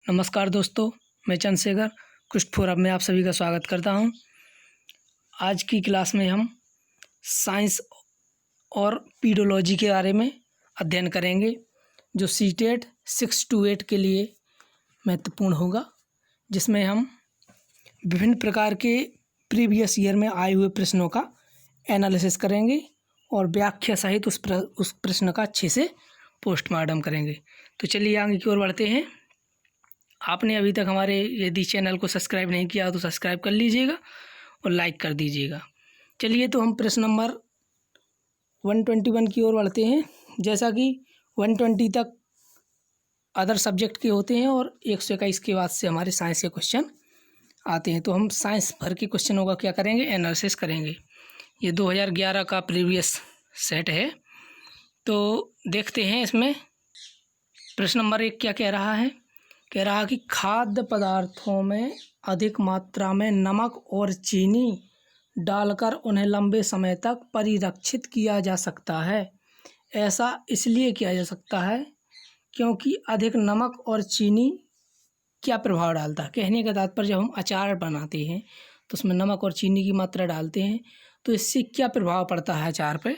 नमस्कार दोस्तों, मैं चंद्रशेखर कुष्ठ फोरम में आप सभी का स्वागत करता हूं। आज की क्लास में हम साइंस और पीडोलॉजी के बारे में अध्ययन करेंगे, जो सीटेट 6 to 8 के लिए महत्वपूर्ण होगा, जिसमें हम विभिन्न प्रकार के प्रीवियस ईयर में आए हुए प्रश्नों का एनालिसिस करेंगे और व्याख्या सहित उस प्रश्न का अच्छे से पोस्टमार्टम करेंगे। तो चलिए आगे की ओर बढ़ते हैं। आपने अभी तक हमारे यदि चैनल को सब्सक्राइब नहीं किया तो सब्सक्राइब कर लीजिएगा और लाइक कर दीजिएगा। चलिए तो हम प्रश्न नंबर 121 की ओर बढ़ते हैं। जैसा कि 120 तक अदर सब्जेक्ट के होते हैं और 121 के बाद से हमारे साइंस के क्वेश्चन आते हैं। तो हम साइंस भर के क्वेश्चनों का क्या करेंगे, एनालिसिस करेंगे। ये 2011 का प्रीवियस सेट है। तो देखते हैं इसमें प्रश्न नंबर 1 क्या कह रहा है। कह रहा कि खाद्य पदार्थों में अधिक मात्रा में नमक और चीनी डालकर उन्हें लंबे समय तक परिरक्षित किया जा सकता है। ऐसा इसलिए किया जा सकता है क्योंकि अधिक नमक और चीनी क्या प्रभाव डालता है। कहने का तात्पर्य, जब हम अचार बनाते हैं तो उसमें नमक और चीनी की मात्रा डालते हैं तो इससे क्या प्रभाव पड़ता है अचार पे।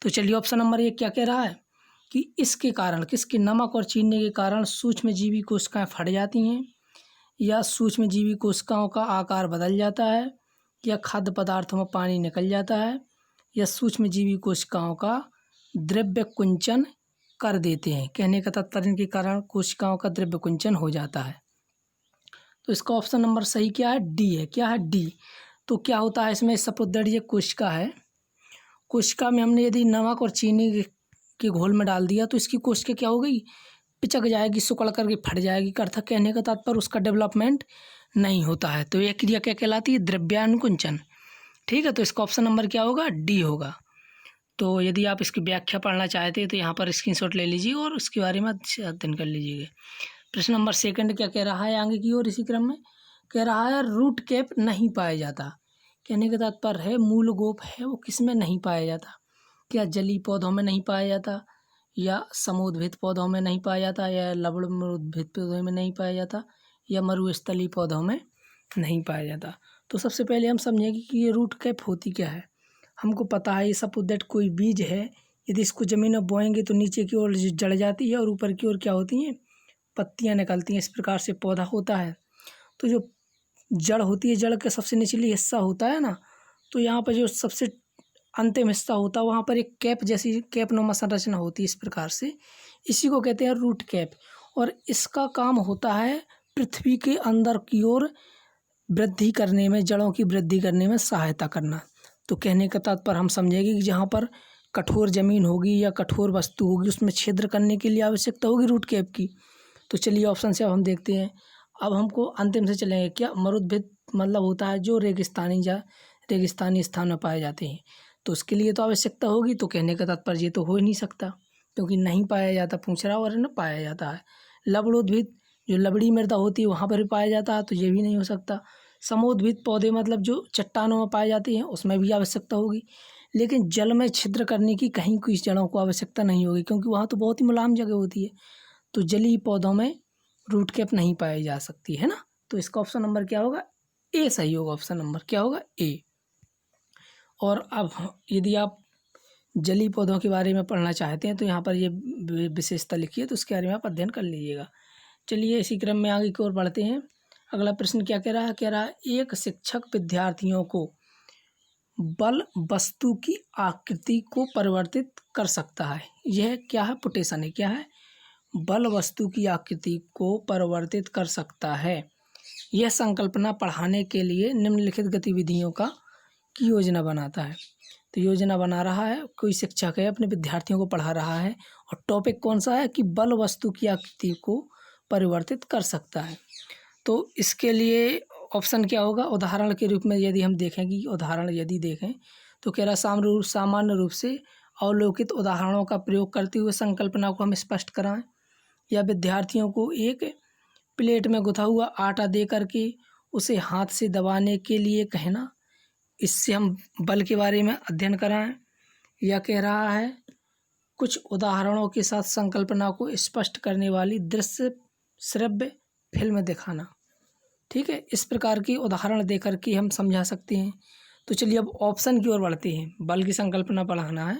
तो चलिए ऑप्शन नंबर 1 क्या कह रहा है कि इसके कारण, किसके, नमक और चीनी के कारण सूक्ष्मजीवी कोशिकाएं फट जाती हैं, या सूक्ष्मजीवी कोशिकाओं का आकार बदल जाता है, या खाद्य पदार्थों में पानी निकल जाता है, या सूक्ष्मजीवी कोशिकाओं का द्रव्य कुंचन कर देते हैं। कहने का तात्पर्य, के कारण कोशिकाओं का द्रव्य कुंचन हो जाता है। तो इसका ऑप्शन नंबर सही क्या है, डी है। क्या है, डी। तो क्या होता है इसमें, सपोज ये कोशिका है, कोशिका में हमने यदि नमक और चीनी के घोल में डाल दिया तो इसकी कोशिका क्या हो गई, पिचक जाएगी, सिकुड़ करके फट जाएगी। अर्थात कहने का तात्पर्य उसका डेवलपमेंट नहीं होता है। तो यह क्रिया क्या कहलाती है, द्रव्यानुकुंचन। ठीक है, तो इसका ऑप्शन नंबर क्या होगा, डी होगा। तो यदि आप इसकी व्याख्या पढ़ना चाहते हैं तो यहाँ पर स्क्रीनशॉट ले लीजिए और उसके बारे में अध्ययन कर लीजिएगा। प्रश्न नंबर 2 क्या कह रहा है आगे की ओर, इसी क्रम में कह रहा है रूट कैप नहीं पाया जाता। कहने का तात्पर्य है मूलगोप है वो किस में नहीं पाया जाता। क्या जलीय पौधों में नहीं पाया जाता, या समूहोद्भिद पौधों में नहीं पाया जाता, या लवणोद्भिद पौधों में नहीं पाया जाता, या मरुस्थलीय पौधों में नहीं पाया जाता। तो सबसे पहले हम समझेंगे कि ये रूट कैप होती क्या है। हमको पता है ये सपोज दैट कोई बीज है, यदि इसको ज़मीन में बोएंगे तो नीचे की ओर जड़ जाती है और ऊपर की ओर क्या होती हैं, पत्तियाँ निकलती हैं। इस प्रकार से पौधा होता है। तो जो जड़ होती है, जड़ का सबसे निचली हिस्सा होता है ना, तो यहाँ पर जो सबसे अंतिम हिस्सा होता है वहाँ पर एक कैप जैसी कैपनुमा संरचना होती है। इस प्रकार से इसी को कहते हैं रूट कैप। और इसका काम होता है पृथ्वी के अंदर की ओर वृद्धि करने में, जड़ों की वृद्धि करने में सहायता करना। तो कहने का तात्पर्य हम समझेंगे कि जहाँ पर कठोर जमीन होगी या कठोर वस्तु होगी उसमें छिद्र करने के लिए आवश्यकता होगी रूट कैप की। तो चलिए ऑप्शन से अब हम देखते हैं। अब हमको अंतिम से चलेंगे। क्या मरुद्भिद मतलब होता है जो रेगिस्तानी स्थान में पाए जाते हैं, तो उसके लिए तो आवश्यकता होगी। तो कहने का तात्पर्य ये तो हो ही नहीं सकता क्योंकि नहीं पाया जाता, पूछ रहा और न पाया जाता है। लवणोद्भिद जो लवड़ी मृदा होती है वहाँ पर भी पाया जाता है, तो ये भी नहीं हो सकता। समूहोद्भिद पौधे मतलब जो चट्टानों में पाए जाते हैं उसमें भी आवश्यकता होगी। लेकिन जल में छिद्र करने की कहीं कोई जड़ों को आवश्यकता नहीं होगी क्योंकि वहाँ तो बहुत ही मुलायम जगह होती है। तो जलीय पौधों में रूट कैप नहीं पाई जा सकती है ना। तो इसका ऑप्शन नंबर क्या होगा, ए सही होगा। ऑप्शन नंबर क्या होगा, ए। और अब यदि आप जलीय पौधों के बारे में पढ़ना चाहते हैं तो यहाँ पर ये विशेषता लिखी है, तो उसके बारे में आप अध्ययन कर लीजिएगा। चलिए इसी क्रम में आगे की ओर बढ़ते हैं। अगला प्रश्न क्या कह रहा है, कह रहा है एक शिक्षक विद्यार्थियों को बल वस्तु की आकृति को परिवर्तित कर सकता है। यह क्या है, पुटेशन है। क्या है, बल वस्तु की आकृति को परिवर्तित कर सकता है। यह संकल्पना पढ़ाने के लिए निम्नलिखित गतिविधियों की योजना बनाता है। तो योजना बना रहा है, कोई शिक्षक है, अपने विद्यार्थियों को पढ़ा रहा है और टॉपिक कौन सा है कि बल वस्तु की आकृति को परिवर्तित कर सकता है। तो इसके लिए ऑप्शन क्या होगा, उदाहरण के रूप में यदि हम देखें कि उदाहरण यदि देखें तो कह रहा सामान्य रूप से अवलोकित उदाहरणों का प्रयोग करते हुए संकल्पना को हम स्पष्ट कराएं, या विद्यार्थियों को एक प्लेट में गुथा हुआ आटा दे करके उसे हाथ से दबाने के लिए कहना, इससे हम बल के बारे में अध्ययन कराएं। या कह रहा है कुछ उदाहरणों के साथ संकल्पना को स्पष्ट करने वाली दृश्य, श्रव्य फिल्म दिखाना। ठीक है, इस प्रकार की उदाहरण दे कर के हम समझा सकते हैं। तो चलिए अब ऑप्शन की ओर बढ़ते हैं। बल की संकल्पना पढ़ाना है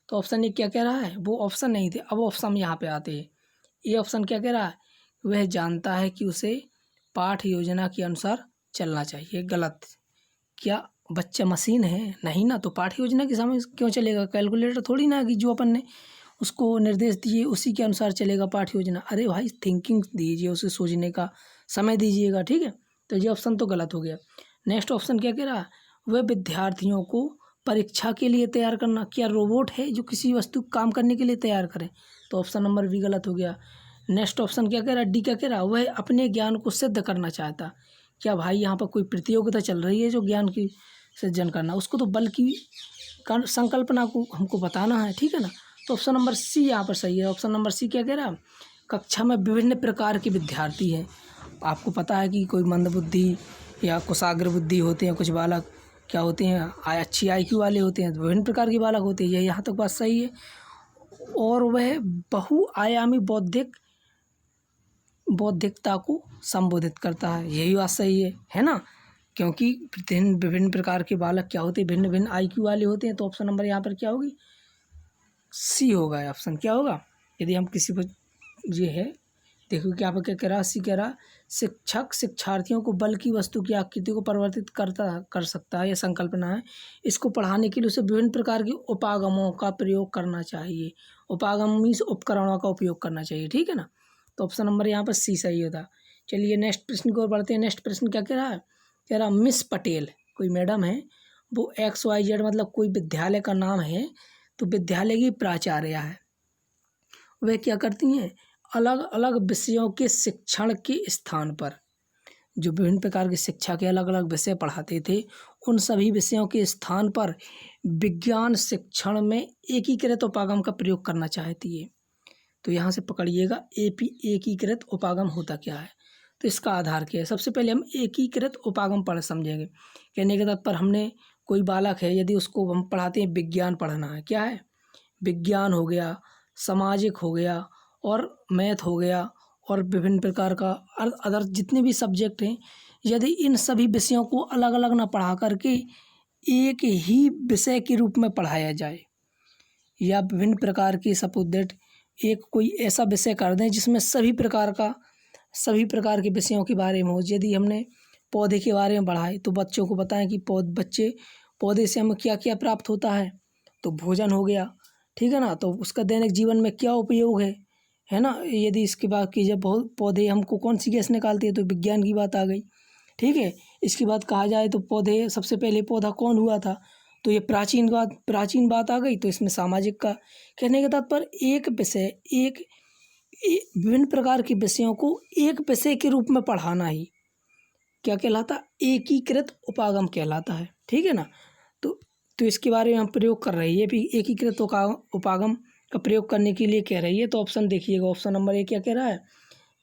तो ऑप्शन ए क्या कह रहा है, वो ऑप्शन नहीं थे, अब ऑप्शन यहाँ पे आते हैं। ये ऑप्शन क्या कह रहा है, वह जानता है कि उसे पाठ योजना के अनुसार चलना चाहिए। गलत। क्या बच्चा मशीन है? नहीं ना, तो पाठ योजना के समय क्यों चलेगा? कैलकुलेटर थोड़ी ना कि जो अपन ने उसको निर्देश दिए उसी के अनुसार चलेगा पाठ योजना। अरे भाई थिंकिंग दीजिए, उसे सोचने का समय दीजिएगा। ठीक है, तो ये ऑप्शन तो गलत हो गया। नेक्स्ट ऑप्शन क्या कह रहा है, वह विद्यार्थियों को परीक्षा के लिए तैयार करना। क्या रोबोट है जो किसी वस्तु को काम करने के लिए तैयार करे? तो ऑप्शन नंबर भी गलत हो गया। नेक्स्ट ऑप्शन क्या कह रहा है, डी क्या कह रहा है, वह अपने ज्ञान को सिद्ध करना चाहता। क्या भाई यहाँ पर कोई प्रतियोगिता चल रही है जो ज्ञान की सृजन करना, उसको तो बल की संकल्पना को हमको बताना है। ठीक है ना, तो ऑप्शन नंबर सी यहाँ पर सही है। ऑप्शन नंबर सी क्या कह रहा है, कक्षा में विभिन्न प्रकार के विद्यार्थी हैं। आपको पता है कि कोई मंदबुद्धि या कुशाग्र बुद्धि होते हैं, कुछ बालक क्या होते हैं अच्छी IQ वाले होते हैं, तो विभिन्न प्रकार के बालक होते हैं। यह यहाँ तक बात सही है। और वह बहुआयामी बौद्धिकता को संबोधित करता है, यही बात सही है ना, क्योंकि विभिन्न प्रकार के बालक क्या होते हैं, भिन्न भिन्न IQ वाले होते हैं। तो ऑप्शन नंबर यहाँ पर क्या होगी, सी होगा। ऑप्शन क्या होगा, यदि हम किसी को ये है, देखो क्या पर क्या कह रहा, सी कह रहा शिक्षक शिक्षार्थियों को बल की वस्तु की आकृति को परिवर्तित कर सकता है, यह संकल्पना है। इसको पढ़ाने के लिए उसे विभिन्न प्रकार के उपागमों का प्रयोग करना चाहिए, उपागमी उपकरणों का उपयोग करना चाहिए। ठीक है ना, तो ऑप्शन नंबर यहाँ पर सी सही होता। चलिए नेक्स्ट प्रश्न की ओर बढ़ते हैं। नेक्स्ट प्रश्न क्या कह रहा है, कह रहा मिस पटेल कोई मैडम है, वो XYZ मतलब कोई विद्यालय का नाम है, तो विद्यालय की प्राचार्य है। वे क्या करती हैं, अलग अलग विषयों के शिक्षण के स्थान पर, जो विभिन्न प्रकार की शिक्षा के अलग अलग विषय पढ़ाते थे, उन सभी विषयों के स्थान पर विज्ञान शिक्षण में एकीकृत उपागम का प्रयोग करना चाहती है। तो यहाँ से पकड़िएगा एकीकृत उपागम होता क्या है, तो इसका आधार क्या है। सबसे पहले हम एकीकृत उपागम पढ़ समझेंगे। कहने के तत्पर हमने कोई बालक है, यदि उसको हम पढ़ाते हैं विज्ञान पढ़ना है, क्या है, विज्ञान हो गया, सामाजिक हो गया और मैथ हो गया और विभिन्न प्रकार का अदर जितने भी सब्जेक्ट हैं, यदि इन सभी विषयों को अलग अलग ना पढ़ा करके एक ही विषय के रूप में पढ़ाया जाए, या विभिन्न प्रकार की सपोज एक कोई ऐसा विषय कर दें जिसमें सभी प्रकार के विषयों के बारे में हो। यदि हमने पौधे के बारे में पढ़ाए तो बच्चों को बताएं कि पौधे से हमें क्या क्या प्राप्त होता है, तो भोजन हो गया। ठीक है ना, तो उसका दैनिक जीवन में क्या उपयोग है ना। यदि इसकी बात की जाए बहुत पौधे हमको कौन सी गैस निकालते हैं, तो विज्ञान की बात आ गई। ठीक है, इसकी बात कहा जाए तो पौधे सबसे पहले पौधा कौन हुआ था, तो ये प्राचीन बात आ गई। तो इसमें सामाजिक का कहने के तात्पर्य एक विषय विभिन्न प्रकार के विषयों को एक विषय के रूप में पढ़ाना ही क्या कहलाता, एकीकृत उपागम कहलाता है। ठीक है ना, तो इसके बारे में हम प्रयोग कर रही है भी एकीकृत उपागम का प्रयोग करने के लिए कह रही है। तो ऑप्शन देखिएगा, ऑप्शन नंबर ए क्या कह रहा है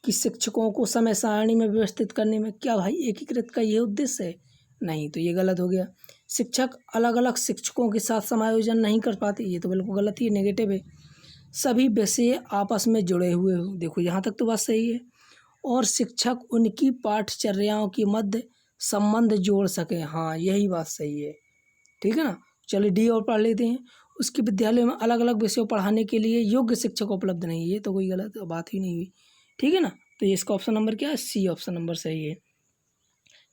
कि शिक्षकों को समय सारणी में व्यवस्थित करने में। क्या भाई एकीकृत का ये उद्देश्य है? नहीं, तो ये गलत हो गया। शिक्षक अलग अलग शिक्षकों के साथ समायोजन नहीं कर पाते, ये तो बिल्कुल गलत ही नेगेटिव है। सभी विषय आपस में जुड़े हुए हो, देखो यहाँ तक तो बात सही है। और शिक्षक उनकी पाठचर्याओं के मध्य संबंध जोड़ सकें, हाँ यही बात सही है। ठीक है ना, चलिए डी और पढ़ लेते हैं। उसके विद्यालय में अलग अलग विषयों पढ़ाने के लिए योग्य शिक्षक उपलब्ध नहीं है, ये तो कोई गलत बात ही नहीं हुई। ठीक है ना, तो ये इसका ऑप्शन नंबर क्या है, सी ऑप्शन नंबर सही है।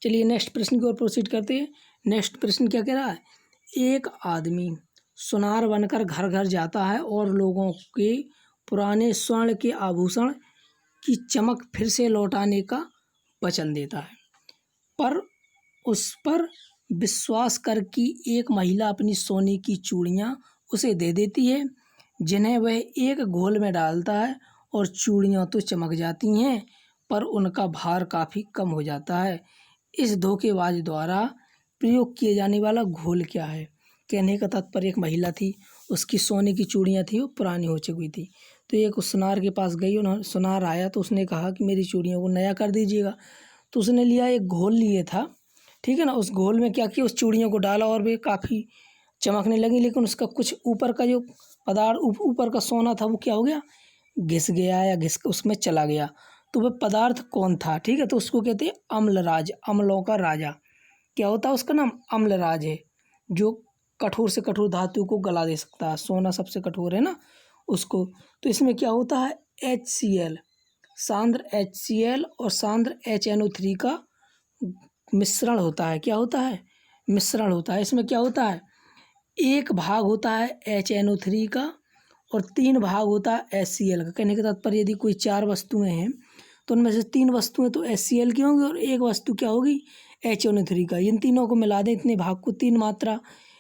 चलिए नेक्स्ट प्रश्न की ओर प्रोसीड करते हैं। नेक्स्ट प्रश्न क्या कह रहा है, एक आदमी सुनार बनकर घर घर जाता है और लोगों के पुराने स्वर्ण के आभूषण की चमक फिर से लौटाने का वचन देता है, पर उस पर विश्वास कर कि एक महिला अपनी सोने की चूड़ियाँ उसे दे देती है, जिन्हें वह एक घोल में डालता है और चूड़ियाँ तो चमक जाती हैं पर उनका भार काफ़ी कम हो जाता है। इस धोखेबाज द्वारा प्रयोग किए जाने वाला घोल क्या है? कहने का तात्पर्य एक महिला थी, उसकी सोने की चूड़ियाँ थी वो पुरानी हो चुकी थी, तो एक सुनार के पास गई, उन्होंने सुनार आया तो उसने कहा कि मेरी चूड़ियों को नया कर दीजिएगा। तो उसने लिया एक घोल लिए था, ठीक है ना, उस घोल में क्या किया, उस चूड़ियों को डाला और वे काफ़ी चमकने लगी, लेकिन उसका कुछ ऊपर का जो पदार्थ ऊपर का सोना था वो क्या हो गया, घिस गया या उसमें चला गया। तो वह पदार्थ कौन था, ठीक है। तो उसको कहते हैं अम्लराज, अम्लों का राजा। क्या होता है उसका नाम? अम्लराज है, जो कठोर से कठोर धातु को गला दे सकता है। सोना सबसे कठोर है ना उसको। तो इसमें क्या होता है, HCl, सांद्र HCl और सांद्र HNO3 का मिश्रण होता है। क्या होता है? मिश्रण होता है। इसमें क्या होता है, एक भाग होता है HNO3 का और 3 भाग होता है HCl का। कहने का तात्पर्य यदि कोई 4 वस्तुएं हैं तो उनमें से 3 वस्तुएं तो HCl की होंगी और एक वस्तु क्या होगी, HNO3 का। इन तीनों को मिला दें, इतने भाग को 3 मात्रा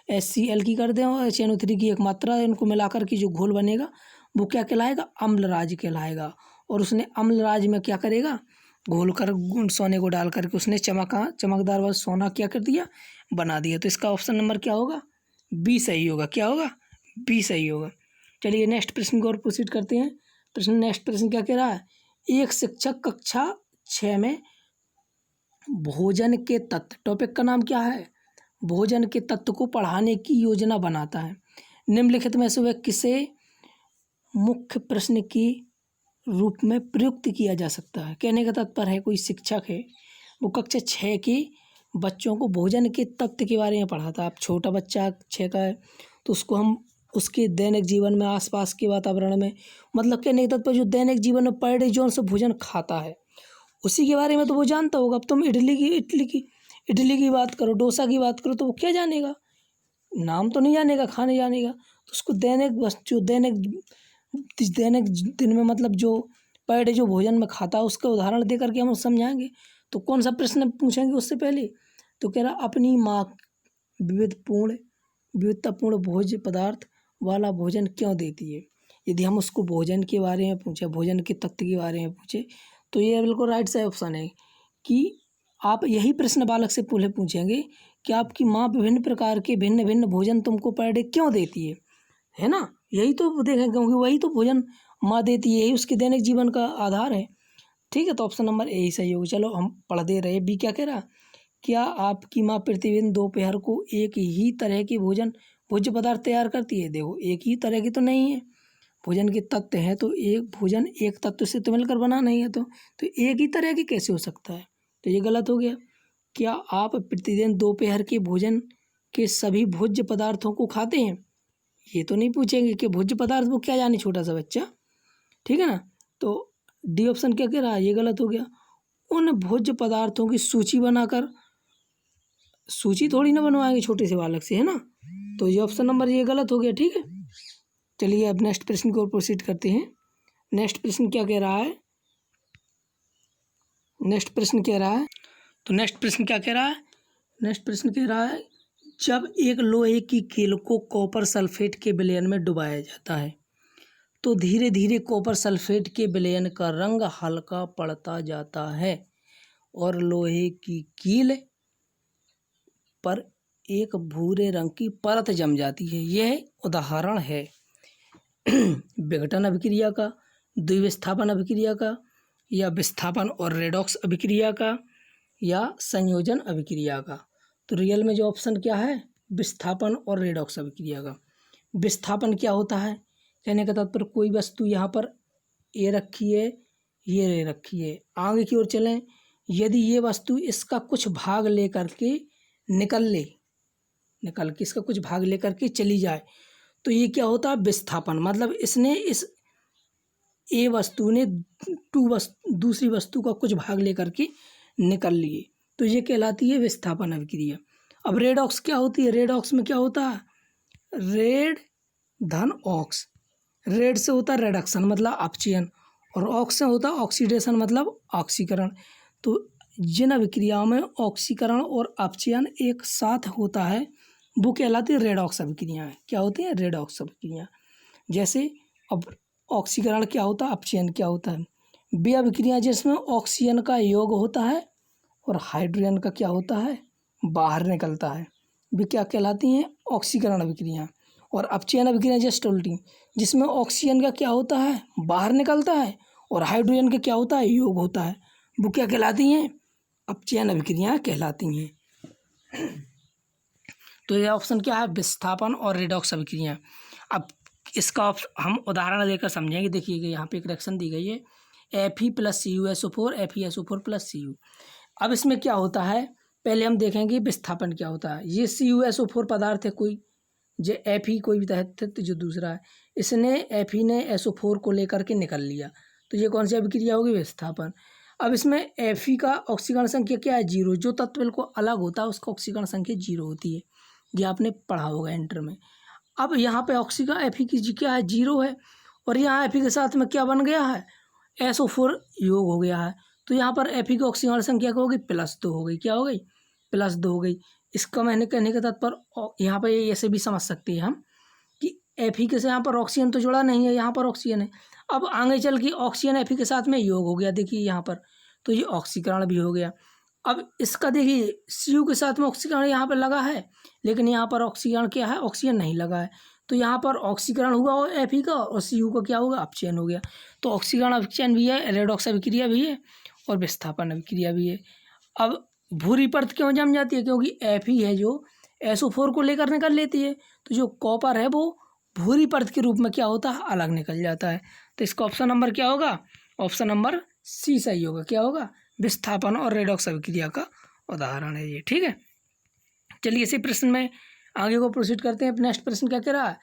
HCl की कर दें और HNO3 की 1 मात्रा, इनको मिलाकर के जो घोल बनेगा वो क्या कहलाएगा, अम्लराज कहलाएगा। और उसने अम्लराज में क्या करेगा, घोल कर सोने को डाल करके उसने चमकदार व सोना क्या कर दिया, बना दिया। तो इसका ऑप्शन नंबर क्या होगा, बी सही होगा। क्या होगा, बी सही होगा। चलिए नेक्स्ट प्रश्न को और प्रोसीड करते हैं। नेक्स्ट प्रश्न क्या कह रहा है, एक शिक्षक कक्षा 6 में भोजन के तत्व, टॉपिक का नाम क्या है, भोजन के तत्व को पढ़ाने की योजना बनाता है। निम्नलिखित में से वह किसे मुख्य प्रश्न की रूप में प्रयुक्त किया जा सकता है। कहने का तात्पर्य है कोई शिक्षक है, वो कक्षा 6 के बच्चों को भोजन के तत्व के बारे में पढ़ाता है। अब छोटा बच्चा 6 का है तो उसको हम उसके दैनिक जीवन में, आसपास के वातावरण में, मतलब कहने का तात्पर्य जो दैनिक जीवन में पर डे जो से भोजन खाता है उसी के बारे में तो वो जानता होगा। अब तुम इडली की बात करो, डोसा की बात करो, तो वो क्या जानेगा, नाम तो नहीं जानेगा, खाने जानेगा। तो उसको दैनिक दिन में, मतलब जो पर डे जो भोजन में खाता है उसका उदाहरण दे करके हम समझाएंगे। तो कौन सा प्रश्न पूछेंगे उससे पहले, तो कह रहा अपनी माँ विविधतापूर्ण भोज्य पदार्थ वाला भोजन क्यों देती है। यदि हम उसको भोजन के बारे में पूछे, भोजन के तत्व के बारे में पूछे, तो ये बिल्कुल राइट सही ऑप्शन है कि आप यही प्रश्न बालक से पहले पूछेंगे कि आपकी माँ विभिन्न प्रकार के भिन्न भिन्न भोजन तुमको पर डे क्यों देती है ना। यही तो देखें, क्योंकि वही तो भोजन माँ देती है, यही उसके दैनिक जीवन का आधार है। ठीक है, तो ऑप्शन नंबर ए ही सही होगा। चलो हम पढ़ दे रहे। बी क्या कह रहा, क्या आपकी माँ प्रतिदिन दोपहर को एक ही तरह के भोज्य पदार्थ तैयार करती है। देखो एक ही तरह की तो नहीं है, भोजन के तत्व हैं तो एक भोजन एक तत्व से तो मिलकर बना नहीं है, तो एक ही तरह की कैसे हो सकता है, तो ये गलत हो गया। क्या आप प्रतिदिन दोपहर के भोजन के सभी भोज्य पदार्थों को खाते हैं, ये तो नहीं पूछेंगे कि भोज्य पदार्थ वो क्या जाने छोटा सा बच्चा, ठीक है ना। तो डी ऑप्शन क्या कह रहा है, ये गलत हो गया। उन भोज्य पदार्थों की सूची बनाकर, सूची थोड़ी ना बनवाएंगे छोटे से बालक से, है ना। तो ये ऑप्शन नंबर ये गलत हो गया, ठीक है। चलिए अब नेक्स्ट प्रश्न को प्रोसीड करते हैं। नेक्स्ट प्रश्न क्या कह रहा है, तो नेक्स्ट प्रश्न क्या कह रहा है, नेक्स्ट प्रश्न कह रहा है जब एक लोहे की कील को कॉपर सल्फेट के विलयन में डुबाया जाता है तो धीरे धीरे कॉपर सल्फेट के विलयन का रंग हल्का पड़ता जाता है और लोहे की कील पर एक भूरे रंग की परत जम जाती है। यह उदाहरण है विघटन अभिक्रिया का, द्विविस्थापन अभिक्रिया का, या विस्थापन और रेडॉक्स अभिक्रिया का, या संयोजन अभिक्रिया का। तो रियल में जो ऑप्शन क्या है, विस्थापन और रेडॉक्स अभिक्रिया का। विस्थापन क्या होता है, कहने का तात्पर्य कोई वस्तु यहाँ पर ए रखी है, ये रखी है, आगे की ओर चलें, यदि ये वस्तु इसका कुछ भाग लेकर के निकल के इसका कुछ भाग लेकर के चली जाए तो ये क्या होता है, विस्थापन। मतलब इसने इस ए वस्तु ने दूसरी वस्तु का कुछ भाग लेकर के निकल लिए, तो ये कहलाती है विस्थापन अभिक्रिया। अब रेडॉक्स क्या होती है, रेडॉक्स में क्या होता है, रेड धन ऑक्स, रेड से होता है रिडक्शन मतलब अपचयन, और ऑक्स से होता है ऑक्सीडेशन मतलब ऑक्सीकरण। तो जिन अभिक्रियाओं में ऑक्सीकरण और अपचयन एक साथ होता है वो कहलाती है रेडॉक्स अभिक्रियाएं। क्या होती है, रेडॉक्स अभिक्रिया। जैसे अब ऑक्सीकरण क्या होता है, अपचयन क्या होता है, वे अभिक्रियाएं जिसमें ऑक्सीजन का योग होता है और हाइड्रोजन का क्या होता है, बाहर निकलता है, वे क्या कहलाती हैं, ऑक्सीकरण अभिक्रिया। और अपचयन अभिक्रिया जस्ट उल्टी, जिसमें ऑक्सीजन का क्या होता है, बाहर निकलता है और हाइड्रोजन का क्या होता है, योग होता है, वो क्या कहलाती हैं, अपचयन अभिक्रियाएं कहलाती हैं। तो ये ऑप्शन क्या है, विस्थापन और रेडॉक्स अभिक्रिया। अब इसका हम उदाहरण लेकर समझेंगे। देखिए यहाँ पे एक रिएक्शन दी गई है, Fe+CuSO4 FeSO4+Cu। अब इसमें क्या होता है, पहले हम देखेंगे विस्थापन क्या होता है। ये CuSO4 पदार्थ है कोई, जो Fe कोई भी तहत जो दूसरा है, इसने Fe ने SO4 को लेकर के निकल लिया, तो ये कौन सी अभिक्रिया होगी, विस्थापन। अब इसमें Fe का ऑक्सीकरण संख्या क्या है, 0। जो तत्व बिल्कुल अलग होता है उसका ऑक्सीकरण संख्या 0 होती है, ये आपने पढ़ा होगा इंटर में। अब यहाँ पे ऑक्सीकरण Fe की क्या है, 0 है, और यहाँ Fe के साथ में क्या बन गया है, SO4 योग हो गया है, तो यहाँ पर Fe की ऑक्सीकरण संख्या क्या होगी, +2 हो गई। क्या हो गई, +2 हो गई। इसका मैंने कहने के तात्पर्य यहाँ पर ऐसे भी समझ सकते हैं हम कि Fe के से यहाँ पर ऑक्सीजन तो जुड़ा नहीं है, यहाँ पर ऑक्सीजन है। अब आगे चल के ऑक्सीजन Fe के साथ में योग हो गया, देखिए यहाँ पर, तो ये ऑक्सीकरण भी हो गया। अब इसका देखिए Cu के साथ में ऑक्सीकरण यहाँ पर लगा है, लेकिन यहाँ पर ऑक्सीकरण क्या है, ऑक्सीजन नहीं लगा है, तो यहाँ पर ऑक्सीकरण हुआ और Fe का, और Cu का क्या होगा, अपचयन हो गया। तो ऑक्सीकरण अपचयन भी है, रेडॉक्स अभिक्रिया भी है, और विस्थापन अभिक्रिया भी है। अब भूरी परत क्यों जम जाती है, क्योंकि Fe है जो SO4 को लेकर निकल लेती है, तो जो कॉपर है वो भूरी परत के रूप में क्या होता है, अलग निकल जाता है। तो इसका ऑप्शन नंबर क्या होगा, ऑप्शन नंबर सी सही होगा। क्या होगा, विस्थापन और रेडॉक्स अभिक्रिया का उदाहरण है ये। ठीक है, चलिए इसी प्रश्न में आगे को प्रोसीड करते हैं। नेक्स्ट प्रश्न क्या कह रहा है,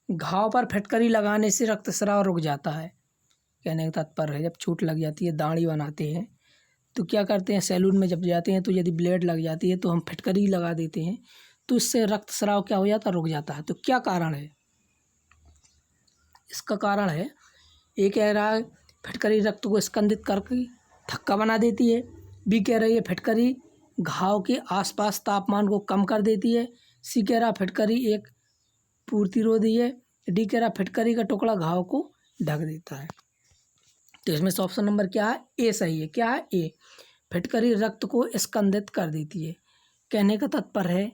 घाव पर फिटकरी लगाने से रक्तस्राव रुक जाता है। कहने का तात्पर्य है, जब चोट लग जाती है, दाढ़ी बनाते हैं तो क्या करते हैं, सैलून में जब जाते हैं तो यदि ब्लेड लग जाती है तो हम फिटकरी लगा देते हैं, तो इससे रक्तस्राव क्या हो जाता है, रुक जाता है। तो क्या कारण है, इसका कारण है, एक कह रहा है फिटकरी रक्त को स्कंदित करके थक्का बना देती है, बी कह रही है फिटकरी घाव के आसपास तापमान को कम कर देती है, सी कह रहा फिटकरी एक पूर्तिरोधी है, डी कह रहा फिटकरी का टुकड़ा घाव को ढक देता है। तो इसमें से ऑप्शन नंबर क्या है, ए सही है। क्या है, ए, फिटकरी रक्त को स्कंदित कर देती है। कहने का तात्पर्य है,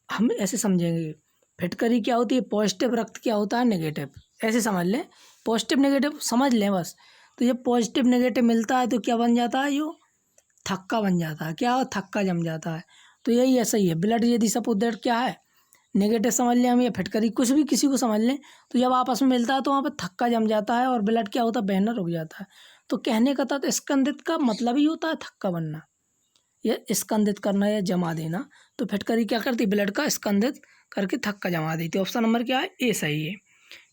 हम ऐसे समझेंगे, फिटकरी क्या होती है, पॉजिटिव रक्त क्या होता है, नेगेटिव, ऐसे समझ लें, पॉजिटिव नेगेटिव समझ लें बस। तो ये पॉजिटिव नेगेटिव मिलता है तो क्या बन जाता है, यो थक्का बन जाता है, क्या, थक्का जम जाता है। तो यही ऐसा ही है, ब्लड यदि सपोज दैट क्या है, नेगेटिव समझ लें हम, या फिटकरी कुछ भी किसी को समझ लें, तो जब आपस में मिलता है तो वहाँ पर थक्का जम जाता है और ब्लड क्या होता है, बहना रुक जाता है। तो कहने का था स्कंदित का मतलब ही होता है थक्का बनना, या स्कंदित करना या जमा देना। तो फिटकरी क्या करती, ब्लड का स्कंदित करके थक्का जमा देती है। ऑप्शन नंबर क्या है, ए सही है।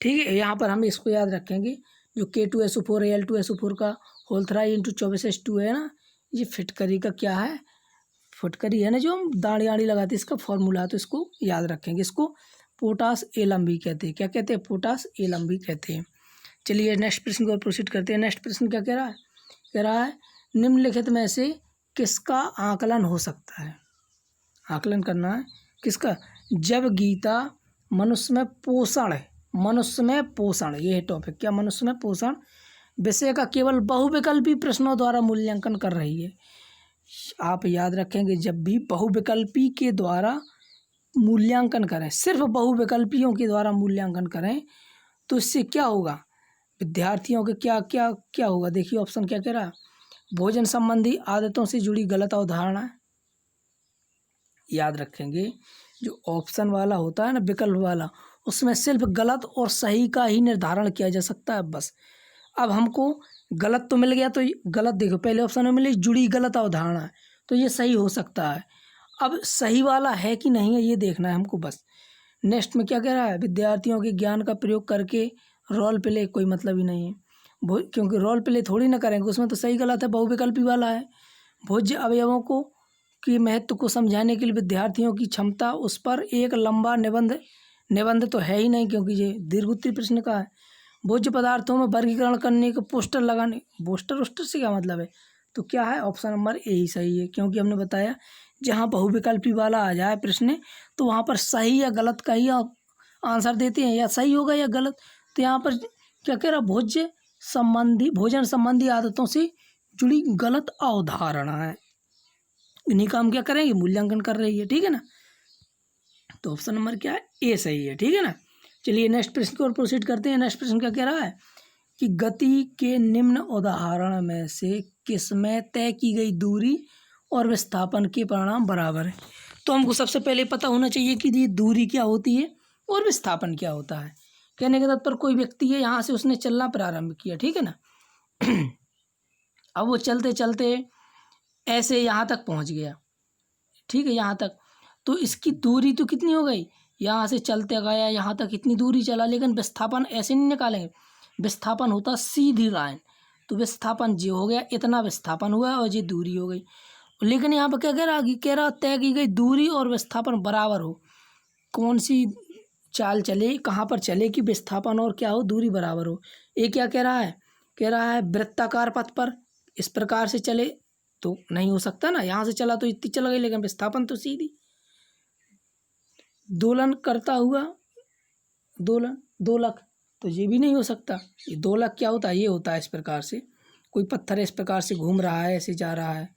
ठीक है, यहाँ पर हम इसको याद रखेंगे, जो K2SO4 Al2SO4 का होल 3 × 24H2 है ना, ये फिटकरी का क्या है, फिटकरी है ना, जो हम दाढ़ी आड़ी लगाते हैं, इसका फॉर्मूला, तो इसको याद रखेंगे। इसको पोटास एलम भी कहते हैं। क्या कहते हैं, पोटास एलम भी कहते हैं। चलिए नेक्स्ट प्रश्न को प्रोसीड करते हैं। नेक्स्ट प्रश्न क्या कह रहा है, कह रहा है निम्नलिखित में से किसका आकलन हो सकता है, आकलन करना है किसका, जब गीता मनुष्य में पोषण है, मनुष्य में पोषण, ये है टॉपिक, क्या, मनुष्य में पोषण विषय का केवल बहुविकल्पी प्रश्नों द्वारा मूल्यांकन कर रही है। आप याद रखेंगे, जब भी बहुविकल्पी के द्वारा मूल्यांकन करें, सिर्फ बहुविकल्पियों के द्वारा मूल्यांकन करें, तो इससे क्या होगा, विद्यार्थियों के क्या क्या क्या होगा। देखिए ऑप्शन क्या कह रहा है, भोजन संबंधी आदतों से जुड़ी गलत अवधारणा। याद रखेंगे, जो ऑप्शन वाला होता है ना, विकल्प वाला, उसमें सिर्फ गलत और सही का ही निर्धारण किया जा सकता है बस। अब हमको गलत तो मिल गया, तो गलत देखो, पहले ऑप्शन में मिली जुड़ी गलत अवधारणा, तो ये सही हो सकता है। अब सही वाला है कि नहीं है ये देखना है हमको बस। नेक्स्ट में क्या कह रहा है, विद्यार्थियों के ज्ञान का प्रयोग करके रोल प्ले, कोई मतलब ही नहीं है, क्योंकि रोल प्ले थोड़ी ना करेंगे, उसमें तो सही गलत है, बहुविकल्पी वाला है। भोज्य अवयवों को की महत्व को समझाने के लिए विद्यार्थियों की क्षमता, उस पर एक लंबा निबंध तो है ही नहीं, क्योंकि ये दीर्घोत्तरी प्रश्न का है। भोज्य पदार्थों में वर्गीकरण करने के पोस्टर लगाने, पोस्टर से क्या मतलब है, तो क्या है, ऑप्शन नंबर ए ही सही है। क्योंकि हमने बताया जहाँ बहुविकल्पी वाला आ जाए प्रश्न, तो वहाँ पर सही या गलत का ही आंसर देते हैं, या सही होगा या गलत। तो यहाँ पर क्या कह रहा, भोजन संबंधी आदतों से जुड़ी गलत अवधारणा है, इन्हीं का हम क्या करेंगे, मूल्यांकन कर रही है। ठीक है ना, तो ऑप्शन नंबर क्या है, ए सही है। ठीक है ना, चलिए नेक्स्ट प्रश्न की ओर प्रोसीड करते हैं। नेक्स्ट प्रश्न क्या कह रहा है कि गति के निम्न उदाहरण में से किसमें तय की गई दूरी और विस्थापन के परिणाम बराबर है। तो हमको सबसे पहले पता होना चाहिए कि ये दूरी क्या होती है और विस्थापन क्या होता है। कहने के तात्पर्य कोई व्यक्ति है, यहाँ से उसने चलना प्रारंभ किया, ठीक है ना, अब वो चलते चलते ऐसे यहाँ तक पहुँच गया, ठीक है, यहाँ तक। तो इसकी दूरी तो कितनी हो गई, यहाँ से चलते गया यहाँ तक इतनी दूरी चला, लेकिन विस्थापन ऐसे नहीं निकालेंगे, विस्थापन होता सीधी लाइन। तो विस्थापन जो हो गया, इतना विस्थापन हुआ और ये दूरी हो गई। लेकिन यहाँ पर क्या कह रहा तय की गई दूरी और विस्थापन बराबर हो। कौन सी चाल चले, कहाँ पर चले कि विस्थापन और क्या हो, दूरी बराबर हो। ये क्या कह रहा है वृत्ताकार पथ पर इस प्रकार से चले तो नहीं हो सकता ना, यहाँ से चला तो इतनी चल गई, लेकिन विस्थापन तो सीधी। दोलन करता हुआ दोलक, तो ये भी नहीं हो सकता। ये दोलक क्या होता है, ये होता है इस प्रकार से, कोई पत्थर इस प्रकार से घूम रहा है, ऐसे जा रहा है,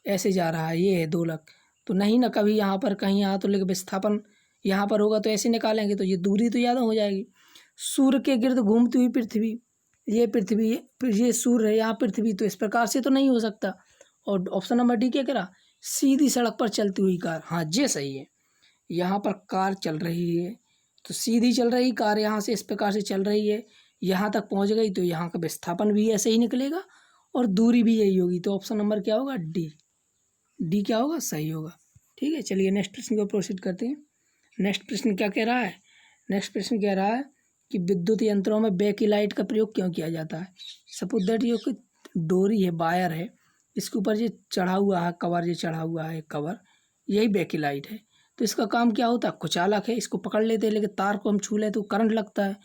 ऐसे जा रहा है, ये है दोलक। तो नहीं ना, कभी यहाँ पर कहीं यहाँ तो, लेकिन विस्थापन यहाँ पर होगा तो ऐसे निकालेंगे तो ये दूरी तो ज़्यादा हो जाएगी। सूर्य के गिर्द घूमती हुई पृथ्वी, ये पृथ्वी, ये सूर्य है, यहाँ पृथ्वी, तो इस प्रकार से तो नहीं हो सकता। और ऑप्शन नंबर डी क्या कह रहा, सीधी सड़क पर चलती हुई कार। हाँ, ये सही है। यहाँ पर कार चल रही है तो सीधी चल रही कार, यहाँ से इस प्रकार से चल रही है, यहाँ तक पहुँच गई, तो यहाँ का विस्थापन भी ऐसे ही निकलेगा और दूरी भी यही होगी। तो ऑप्शन नंबर क्या होगा, डी क्या होगा, सही होगा। ठीक है, चलिए नेक्स्ट प्रश्न को प्रोसीड करते हैं। नेक्स्ट प्रश्न क्या कह रहा है, नेक्स्ट प्रश्न कह रहा है कि विद्युत यंत्रों में बैकलाइट का प्रयोग क्यों किया जाता है। सपोज दैट ये कोई डोरी है, वायर है, इसके ऊपर ये चढ़ा हुआ है कवर, ये चढ़ा हुआ है कवर, यही बैकलाइट है। तो इसका काम क्या होता है, कुचालक है, इसको पकड़ लेते हैं, लेकिन तार को हम छू लें तो करंट लगता है।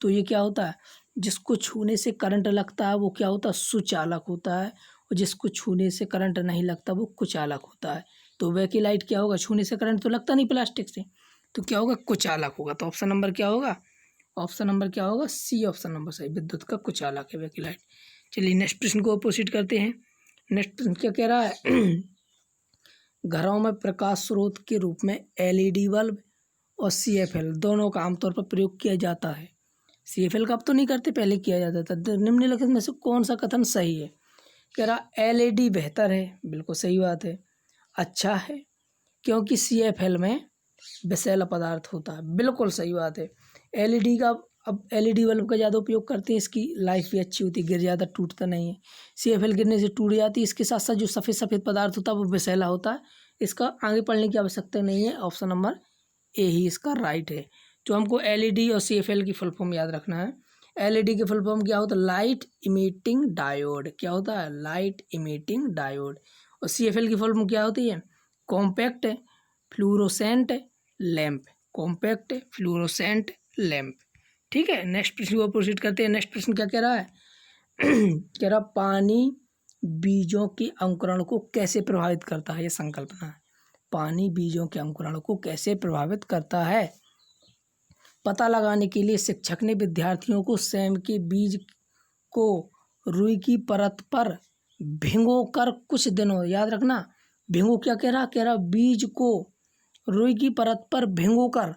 तो ये क्या होता है, जिसको छूने से करंट लगता है वो क्या होता है, सुचालक होता है, और जिसको छूने से करंट नहीं लगता वो कुचालक होता है। तो बैकलाइट क्या होगा, छूने से करंट तो लगता नहीं प्लास्टिक से, तो क्या होगा, कुचालक होगा। तो ऑप्शन नंबर क्या होगा, ऑप्शन नंबर क्या होगा, सी ऑप्शन नंबर सही, विद्युत का कुचालक है बैकलाइट। चलिए नेक्स्ट प्रश्न को प्रोसीड करते हैं। नेक्स्ट प्रश्न क्या कह रहा है, घरों में प्रकाश स्रोत के रूप में एलईडी बल्ब और सीएफएल दोनों का आमतौर पर प्रयोग किया जाता है। सीएफएल का अब तो नहीं करते, पहले किया जाता था। निम्नलिखित में से कौन सा कथन सही है। कह रहा एलईडी बेहतर है, बिल्कुल सही बात है। अच्छा है क्योंकि सीएफएल में विषैला पदार्थ होता है, बिल्कुल सही बात है। एलईडी का, अब एलईडी बल्ब का ज़्यादा उपयोग करते हैं, इसकी लाइफ भी अच्छी होती है, गिर ज़्यादा टूटता नहीं है। सीएफएल गिरने से टूट जाती है। इसके साथ साथ जो सफ़ेद सफ़ेद पदार्थ होता है वो विषैला होता है, इसका आगे पढ़ने की आवश्यकता नहीं है। ऑप्शन नंबर ए ही इसका राइट है। जो हमको एलईडी और सीएफएल की फुल फॉर्म याद रखना है। एलईडी की फुल फॉर्म क्या होता है, लाइट इमिटिंग डायोड, क्या होता है, लाइट इमिटिंग डायोड। और सीएफएल की फुल फॉर्म क्या होती है, compact fluorescent lamp, compact fluorescent lamp. ठीक है, नेक्स्ट प्रश्न को प्रोसीड करते हैं। नेक्स्ट प्रश्न क्या कह रहा है कह रहा पानी बीजों के अंकुरण को कैसे प्रभावित करता है, ये संकल्पना है। पानी बीजों के अंकुरण को कैसे प्रभावित करता है, पता लगाने के लिए शिक्षक ने विद्यार्थियों को सेम के बीज को रुई की परत पर भिगोकर कुछ दिनों, याद रखना भिगो क्या कह रहा बीज को रुई की परत पर भिगोकर,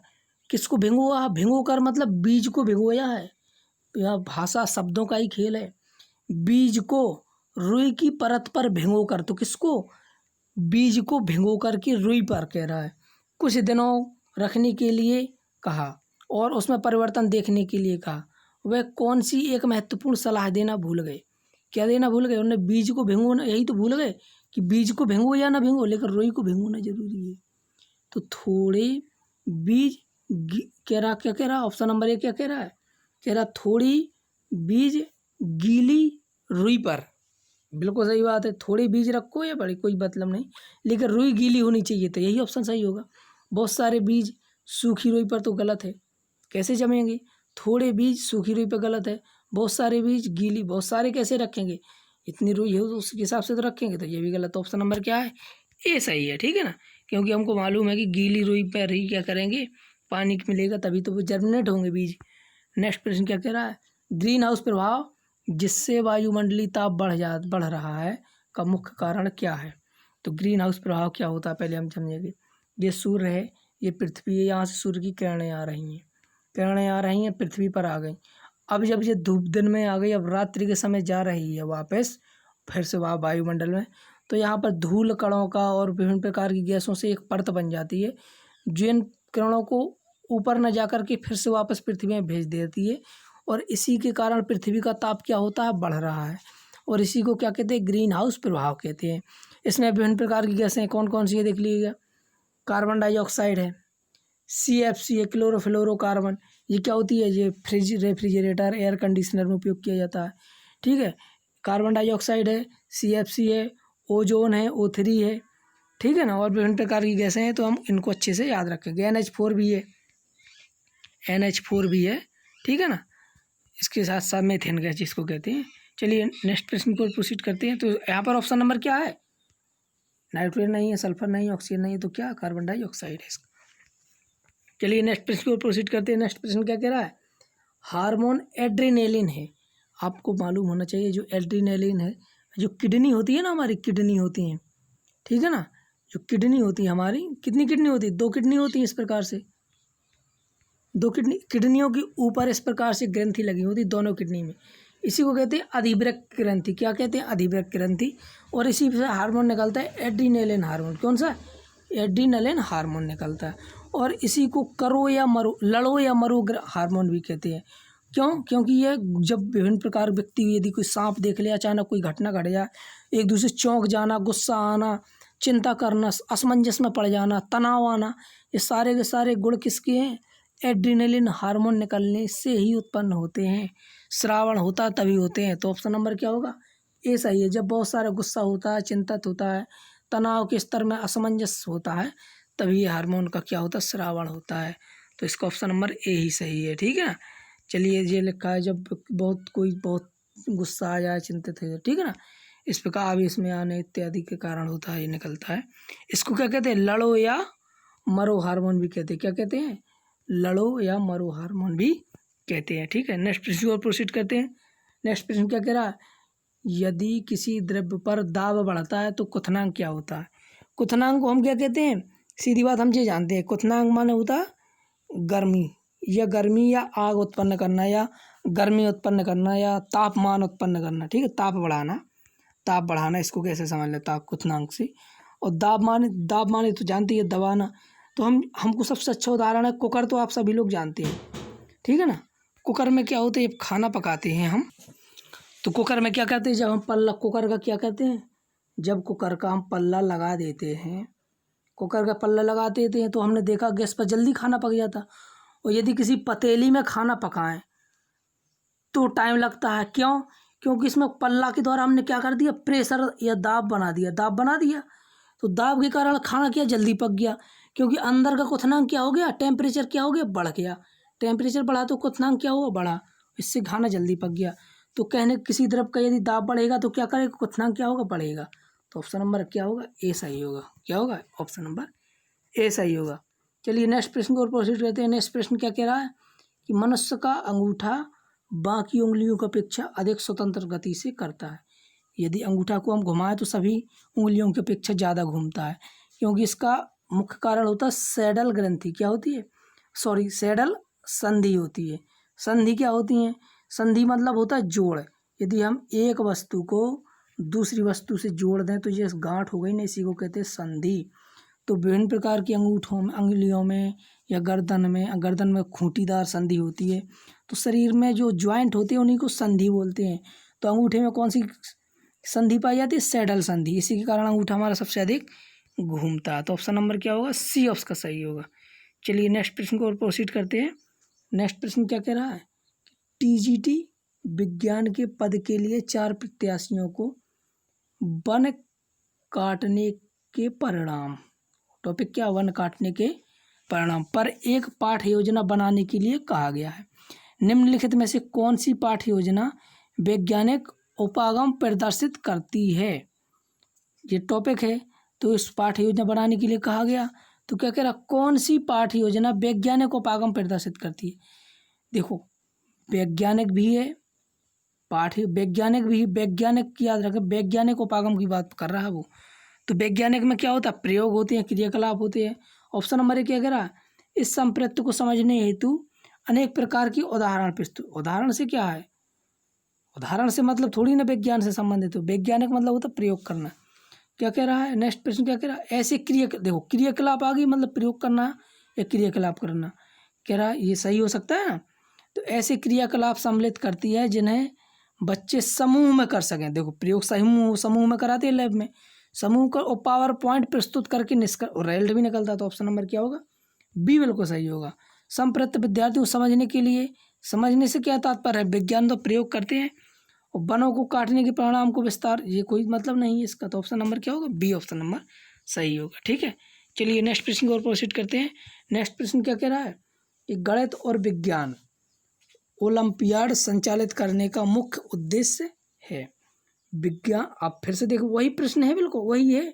किसको भिगोआ, भिगोकर मतलब बीज को भिगोया है, यह भाषा शब्दों का ही खेल है। बीज को रुई की परत पर भिगोकर, तो किसको, बीज को भिगोकर की रुई पर कह रहा है कुछ दिनों रखने के लिए कहा और उसमें परिवर्तन देखने के लिए कहा। वह कौन सी एक महत्वपूर्ण सलाह देना भूल गए, क्या देना भूल गए, उन्होंने बीज को भिगोना, यही तो भूल गए कि बीज को भिगो या ना भिगो, लेकिन रुई को भिगोना जरूरी है। तो थोड़े बीज कह रहा, क्या कह रहा, ऑप्शन नंबर ए क्या कह रहा है, कह रहा थोड़ी बीज गीली रुई पर, बिल्कुल सही बात है। थोड़ी बीज रखो या बड़ी कोई मतलब नहीं, लेकिन रुई गीली होनी चाहिए, तो यही ऑप्शन सही होगा। बहुत सारे बीज सूखी रुई पर तो गलत है, कैसे जमेंगे, थोड़े बीज सूखी रुई पर गलत है, बहुत सारे बीज गीली, बहुत सारे कैसे रखेंगे, इतनी रुई हो तो उसके हिसाब से तो रखेंगे, तो ये भी गलत। ऑप्शन नंबर क्या है, ए सही है। ठीक है ना, क्योंकि हमको मालूम है कि गीली रुई पर ही क्या करेंगे, पानी मिलेगा तभी तो वो जर्मिनेट होंगे बीज। नेक्स्ट प्रश्न क्या कह रहा है, ग्रीन हाउस प्रभाव जिससे वायुमंडलीय ताप बढ़ रहा है का मुख्य कारण क्या है। तो ग्रीन हाउस प्रभाव क्या होता है पहले हम समझेंगे। ये सूर्य है, ये पृथ्वी है, यहाँ से सूर्य की किरणें आ रही हैं, पृथ्वी पर आ गई। अब जब ये धूप दिन में आ गई, अब रात्रि के समय जा रही है वापस फिर से वहाँ वायुमंडल में, तो यहाँ पर धूल कणों का और विभिन्न प्रकार की गैसों से एक परत बन जाती है, जिन किरणों को ऊपर न जाकर के फिर से वापस पृथ्वी में भेज देती है, और इसी के कारण पृथ्वी का ताप क्या होता है, बढ़ रहा है। और इसी को क्या कहते हैं, ग्रीन हाउस प्रभाव कहते हैं। इसमें विभिन्न प्रकार की गैसें कौन कौन सी है देख लीजिएगा। कार्बन डाइऑक्साइड है, CFC है, क्लोरोफ्लोरोकार्बन, ये क्या होती है, ये रेफ्रिजरेटर एयर कंडीशनर में उपयोग किया जाता है। ठीक है, कार्बन डाइऑक्साइड है, CFC है, ओजोन है, O3 है। ठीक है ना, और विभिन्न प्रकार की गैसें हैं, तो हम इनको अच्छे से याद रखेंगे। NH4 भी है, NH4 भी है। ठीक है ना, इसके साथ साथ मीथेन गैस जिसको कहते हैं। चलिए नेक्स्ट प्रश्न को प्रोसीड करते हैं। तो यहाँ पर ऑप्शन नंबर क्या है, नाइट्रोजन नहीं है, सल्फर नहीं है, ऑक्सीजन नहीं है, तो क्या, कार्बन डाइऑक्साइड है इसका। चलिए नेक्स्ट प्रश्न को प्रोसीड करते हैं। नेक्स्ट प्रश्न क्या कह रहा है, हार्मोन एड्रेनालिन है। आपको मालूम होना चाहिए जो एड्रेनालिन है, जो किडनी होती है ना, हमारी किडनी होती हैं। ठीक है ना, जो किडनी होती है हमारी, कितनी किडनी होती है, 2 किडनी होती है। इस प्रकार से 2 किडनियों के ऊपर इस प्रकार से ग्रंथि लगी होती दोनों किडनी में, इसी को कहते हैं अधिवृक्क ग्रंथि। क्या कहते हैं, अधिवृक्क ग्रंथि। और इसी से हार्मोन निकलता है एड्रीनलिन हार्मोन। कौन सा, एड्रीनलिन हार्मोन निकलता है। और इसी को करो या मरो, लड़ो या मरो हार्मोन भी कहते हैं। क्यों, क्योंकि ये जब विभिन्न प्रकार व्यक्ति, यदि कोई सांप देख ले, अचानक कोई घटना घट जाए, एक दूसरे चौंक जाना, गुस्सा आना, चिंता करना, असमंजस में पड़ जाना, तनाव आना, ये सारे के सारे गुण किसके हैं, एड्रेनालिन हार्मोन निकलने से ही उत्पन्न होते हैं। श्रावण होता तभी होते हैं। तो ऑप्शन नंबर क्या होगा, ए सही है। जब बहुत सारा गुस्सा होता है, चिंतित होता है, तनाव के स्तर में असमंजस होता है, तभी ये हार्मोन का क्या होता है, श्रावण होता है। तो इसका ऑप्शन नंबर ए ही सही है। ठीक है ना, चलिए ये लिखा है जब बहुत गुस्सा आ जाए, चिंतित है, ठीक है ना, इस प्रकार आवेश में आने इत्यादि के कारण होता है, ये निकलता है। इसको क्या कहते हैं, लड़ो या मरो हार्मोन भी कहते हैं। क्या कहते हैं, लड़ो या मरो हार्मोन भी कहते हैं। ठीक है, नेक्स्ट प्रश्न और प्रोसीड करते हैं। नेक्स्ट प्रश्न क्या कह रहा है, यदि किसी द्रव्य पर दाब बढ़ता है तो क्वथनांक क्या होता है। क्वथनांक को हम क्या कहते हैं, सीधी बात हम ये जानते हैं, क्वथनांक माने होता है गर्मी या आग उत्पन्न करना, या गर्मी उत्पन्न करना, या तापमान उत्पन्न करना। ठीक है, ताप बढ़ाना, इसको कैसे समझ लेता है क्वथनांक से। और दाब माने तो जानती है, दबाना। तो हमको सबसे अच्छा उदाहरण है कुकर, तो आप सभी लोग जानते हैं। ठीक है ना, कुकर में क्या होता है, जब खाना पकाते हैं हम, तो कुकर में क्या करते हैं, जब हम पल्ला, कुकर का क्या कहते हैं, जब कुकर का हम पल्ला लगा देते हैं, कुकर का पल्ला लगा देते हैं, तो हमने देखा गैस पर जल्दी खाना पक जाता। और यदि किसी पतीली में खाना पकाएं तो टाइम लगता है। क्यों, क्योंकि इसमें पल्ला के द्वारा हमने क्या कर दिया, प्रेशर या दाब बना दिया। तो दाब के कारण खाना क्या जल्दी पक गया, क्योंकि अंदर का क्वथनांक क्या हो गया, टेम्परेचर क्या हो गया, बढ़ गया। टेम्परेचर बढ़ा तो क्वथनांक क्या हुआ, बढ़ा, इससे खाना जल्दी पक गया। तो कहने किसी द्रव का यदि दाब बढ़ेगा तो क्या करेगा, क्वथनांक क्या होगा, बढ़ेगा। तो ऑप्शन नंबर क्या होगा, ए सही होगा। क्या होगा, ऑप्शन नंबर ए सही होगा। चलिए नेक्स्ट प्रश्न को प्रोसीड करते हैं। नेक्स्ट प्रश्न क्या कह रहा है कि मनुष्य का अंगूठा बाकी उंगलियों की अपेक्षा अधिक स्वतंत्र गति से करता है। यदि अंगूठा को हम घुमाएं तो सभी उंगलियों की अपेक्षा ज़्यादा घूमता है, क्योंकि इसका मुख्य कारण होता है सैडल ग्रंथि। क्या होती है, सैडल संधि होती है। संधि क्या होती है, संधि मतलब होता है जोड़। यदि हम एक वस्तु को दूसरी वस्तु से जोड़ दें तो ये गांठ हो गई ना, इसी को कहते हैं संधि। तो विभिन्न प्रकार की अंगूठों में, अंगुलियों में या गर्दन में खूंटीदार संधि होती है। तो शरीर में जो ज्वाइंट होते हैं उन्हीं को संधि बोलते हैं। तो अंगूठे में कौन सी संधि पाई जाती है, सैडल संधि। इसी के कारण अंगूठा हमारा सबसे अधिक घूमता है। तो ऑप्शन नंबर क्या होगा, सी ऑप्शन का सही होगा। चलिए नेक्स्ट प्रश्न को और प्रोसीड करते हैं। नेक्स्ट प्रश्न क्या कह रहा है, TGT विज्ञान के पद के लिए 4 प्रत्याशियों को वन काटने के परिणाम, टॉपिक क्या, वन काटने के परिणाम पर एक पाठ्य योजना बनाने के लिए कहा गया है। निम्नलिखित में से कौन सी पाठ्य योजना वैज्ञानिक उपागम प्रदर्शित करती है। ये टॉपिक है, तो इस पाठ्य योजना बनाने के लिए कहा गया। तो क्या कह रहा, कौन सी पाठ्य योजना वैज्ञानिक उपागम प्रदर्शित करती है। देखो वैज्ञानिक भी है, वैज्ञानिक याद रखें, वैज्ञानिक उपागम की बात कर रहा है वो। तो वैज्ञानिक में क्या होता है, प्रयोग होते हैं, क्रियाकलाप होते हैं। ऑप्शन नंबर एक क्या कह रहा है, इस संप्रत्ति को समझने हेतु अनेक प्रकार की उदाहरण प्रस्तुत। उदाहरण से क्या है, उदाहरण से मतलब थोड़ी ना विज्ञान से संबंधित हो, वैज्ञानिक मतलब होता है प्रयोग करना। क्या कह रहा है, नेक्स्ट प्रश्न क्या कह रहा है, ऐसे देखो क्रियाकलाप आ गई, मतलब प्रयोग करना या क्रियाकलाप करना। कह रहा है ये सही हो सकता है ना। तो ऐसे क्रियाकलाप सम्मिलित करती है जिन्हें बच्चे समूह में कर सकें। देखो प्रयोग समूह में कराते हैं लैब में, समूह का और पावर पॉइंट प्रस्तुत करके और रिजल्ट भी निकलता। तो ऑप्शन नंबर क्या होगा? बी बिल्कुल सही होगा। संप्रत विद्यार्थियों को समझने के लिए, समझने से क्या तात्पर्य है? विज्ञान तो प्रयोग करते हैं। और वनों को काटने के परिणाम को विस्तार, ये कोई मतलब नहीं है इसका। तो ऑप्शन नंबर क्या होगा? बी ऑप्शन नंबर सही होगा। ठीक है, चलिए नेक्स्ट प्रश्न की ओर प्रोसीड करते हैं। नेक्स्ट प्रश्न क्या कह रहा है कि गणित और विज्ञान ओलंपियाड संचालित करने का मुख्य उद्देश्य है। विज्ञान, आप फिर से देखो वही प्रश्न है, बिल्कुल वही है।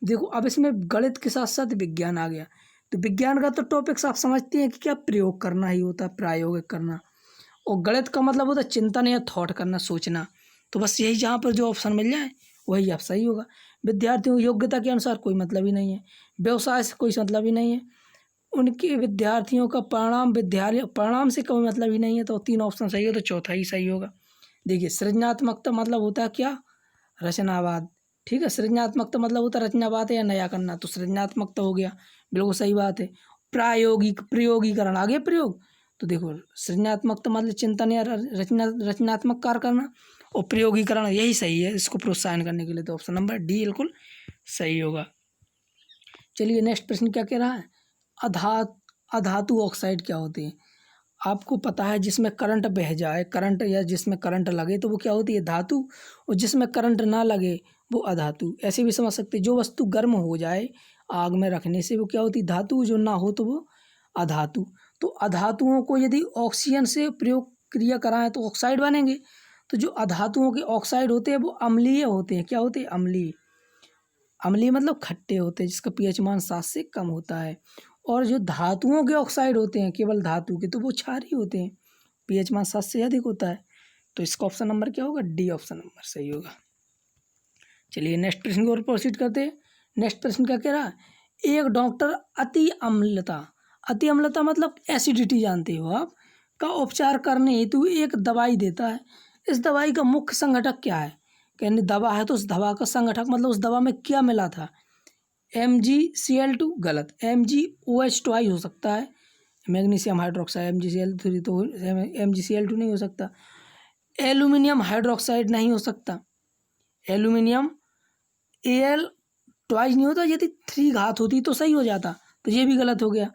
देखो अब इसमें गणित के साथ साथ विज्ञान आ गया। तो विज्ञान का तो टॉपिक्स आप समझते हैं कि क्या प्रयोग करना ही होता है, प्रायोगिक करना। और गणित का मतलब होता है चिंतन या थॉट करना, सोचना। तो बस यही जहाँ पर जो ऑप्शन मिल जाए वही आप सही होगा। विद्यार्थियों की योग्यता के अनुसार कोई मतलब ही नहीं है, व्यवसाय से कोई मतलब ही नहीं है, उनके विद्यार्थियों का परिणाम, विद्यालय परिणाम से कोई मतलब ही नहीं है। तो 3 ऑप्शन सही है, तो चौथा ही सही होगा। देखिए सृजनात्मकता मतलब होता है क्या? रचनावाद। ठीक है, सृजनात्मकता मतलब होता है रचनावाद या नया करना। तो सृजनात्मकता हो गया, बिल्कुल सही बात है। प्रयोगीकरण, आगे प्रयोग। तो देखो सृजनात्मकता मतलब चिंतन या रचनात्मक कार्य करना, और प्रयोगीकरण यही सही है इसको प्रोत्साहन करने के लिए। तो ऑप्शन नंबर डी बिल्कुल सही होगा। चलिए नेक्स्ट प्रश्न क्या कह रहा है? अधातु ऑक्साइड क्या होते हैं? आपको पता है जिसमें करंट बह जाए, करंट या जिसमें करंट लगे तो वो क्या होती है? धातु। और जिसमें करंट ना लगे वो अधातु। ऐसे भी समझ सकते हैं, जो वस्तु गर्म हो जाए आग में रखने से वो क्या होती है? धातु। जो ना हो तो वो अधातु। तो अधातुओं को यदि ऑक्सीजन से प्रयोग क्रिया कराएं तो ऑक्साइड बनेंगे। तो जो अधातुओं के ऑक्साइड होते हैं वो अम्लीय होते हैं। क्या होते हैं? अम्लीय। अम्लीय मतलब खट्टे होते हैं, जिसका पीएच मान 7 से कम होता है। और जो धातुओं के ऑक्साइड होते हैं, केवल धातु के, तो वो क्षारीय होते हैं, पीएच मान 7 से अधिक होता है। तो इसका ऑप्शन नंबर क्या होगा? डी ऑप्शन नंबर सही होगा। चलिए नेक्स्ट प्रश्न की ओर प्रोसीड करते हैं। नेक्स्ट प्रश्न क्या कह रहा है? एक डॉक्टर अति अम्लता मतलब एसिडिटी, जानते हो आप, का उपचार करने हेतु एक दवाई देता है। इस दवाई का मुख्य संघटक क्या है? कहने दवा है तो उस दवा का संघटक मतलब उस दवा में क्या मिला था? MgCl2 गलत, MgOH2 हो सकता है, मैग्नीशियम हाइड्रोक्साइड। MgCl3 तो MgCl2 नहीं हो सकता। एल्यूमिनियम हाइड्रोक्साइड नहीं हो सकता। एल्यूमिनियम Al2 नहीं होता, यदि 3 घात होती तो सही हो जाता, तो ये भी गलत हो गया।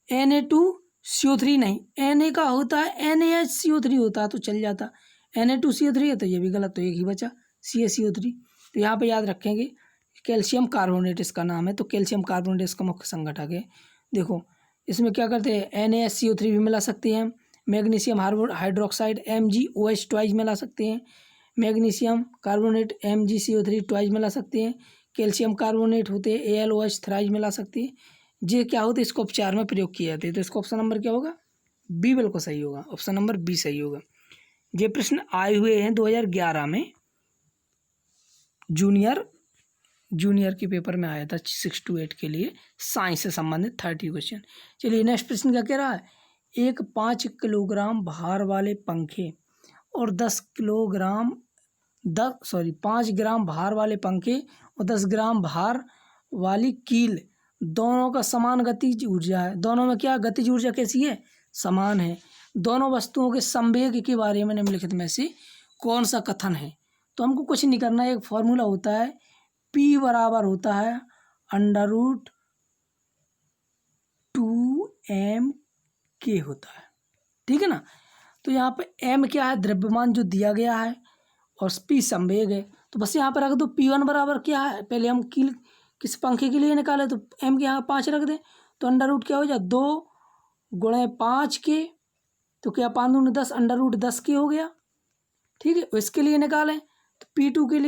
Na2CO3 नहीं, Na का होता है NaHCO3 होता तो चल जाता। Na2CO3 है तो ये भी गलत, तो एक ही बचा CaCO3। तो यहाँ पे याद रखेंगे कैल्शियम कार्बोनेट इसका नाम है। तो कैल्शियम कार्बोनेट इसका मुख्य संघटक है। देखो इसमें क्या करते हैं, NaHCO3 भी मिला सकते हैं, मैग्नीशियम हाइड्रोक्साइड MgOH2 मिला सकते हैं, मैग्नीशियम कार्बोनेट MgCO3 मिला सकते हैं, कैल्शियम कार्बोनेट होते हैं AlOH मिला सकते हैं। ये क्या होते हैं? इसको उपचार में प्रयोग किए जाते हैं। तो इसका ऑप्शन नंबर क्या होगा? बी बिल्कुल सही होगा, ऑप्शन नंबर बी सही होगा। ये प्रश्न आए हुए हैं 2011 में, जूनियर के पेपर में आया था 6 to 8 के लिए, साइंस से संबंधित 30 क्वेश्चन। चलिए नेक्स्ट प्रश्न क्या कह रहा है? एक 5 किलोग्राम भार वाले पंखे और 5 ग्राम भार वाले पंखे और 10 ग्राम भार वाली कील, दोनों का समान गतिज ऊर्जा है। दोनों में क्या गतिज ऊर्जा कैसी है? समान है। दोनों वस्तुओं के संवेग के बारे में निम्नलिखित में से कौन सा कथन है? तो हमको कुछ नहीं करना है, एक फॉर्मूला होता है, P बराबर होता है √2mk होता है। ठीक है ना। तो यहाँ पे m क्या है? द्रव्यमान जो दिया गया है, और P संवेग है। तो बस यहाँ पर रख दो P1 बराबर क्या है, पहले हम कील किस पंखे के लिए निकाले तो m के यहाँ 5 रख दें, तो अंडर क्या हो जाए 2 गुणे 5 के, तो क्या 5 दूनी 10, √10 के हो गया। ठीक है, इसके लिए निकालें तो P2 के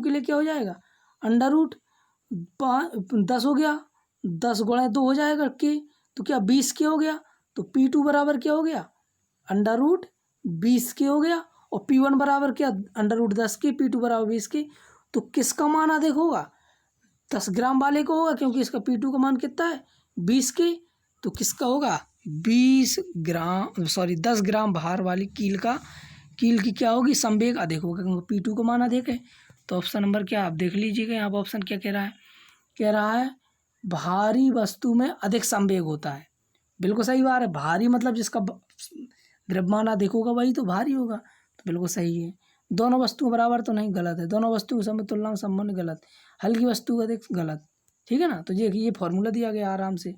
लिए क्या हो जाएगा? √10 हो गया, 10 गुणे 2 हो जाएगा के, तो क्या 20 के हो गया। तो P2 बराबर क्या हो गया? √20 के हो गया। और P1 बराबर क्या? √10 के। P2 बराबर 20 के। तो किसका मान अधिक होगा? 10 ग्राम वाले को होगा, क्योंकि इसका P2 का मान कितना है? 20 के। तो किसका होगा? 10 ग्राम भार वाली कील की क्या होगी? संवेग अधिक होगा, क्योंकि P2 का मान अधिक है। तो ऑप्शन नंबर क्या आप देख लीजिएगा, यहाँ पर ऑप्शन क्या कह रहा है? कह रहा है भारी वस्तु में अधिक संवेग होता है। बिल्कुल सही बात है। भारी मतलब जिसका द्रव्यमान अधिक होगा वही तो भारी होगा। तो बिल्कुल सही है। दोनों वस्तुओं बराबर तो नहीं, गलत है। दोनों वस्तुओं के समय तुलना में संबंध गलत। हल्की वस्तु का देख गलत, ठीक है ना। तो ये फॉर्मूला दिया गया आराम से।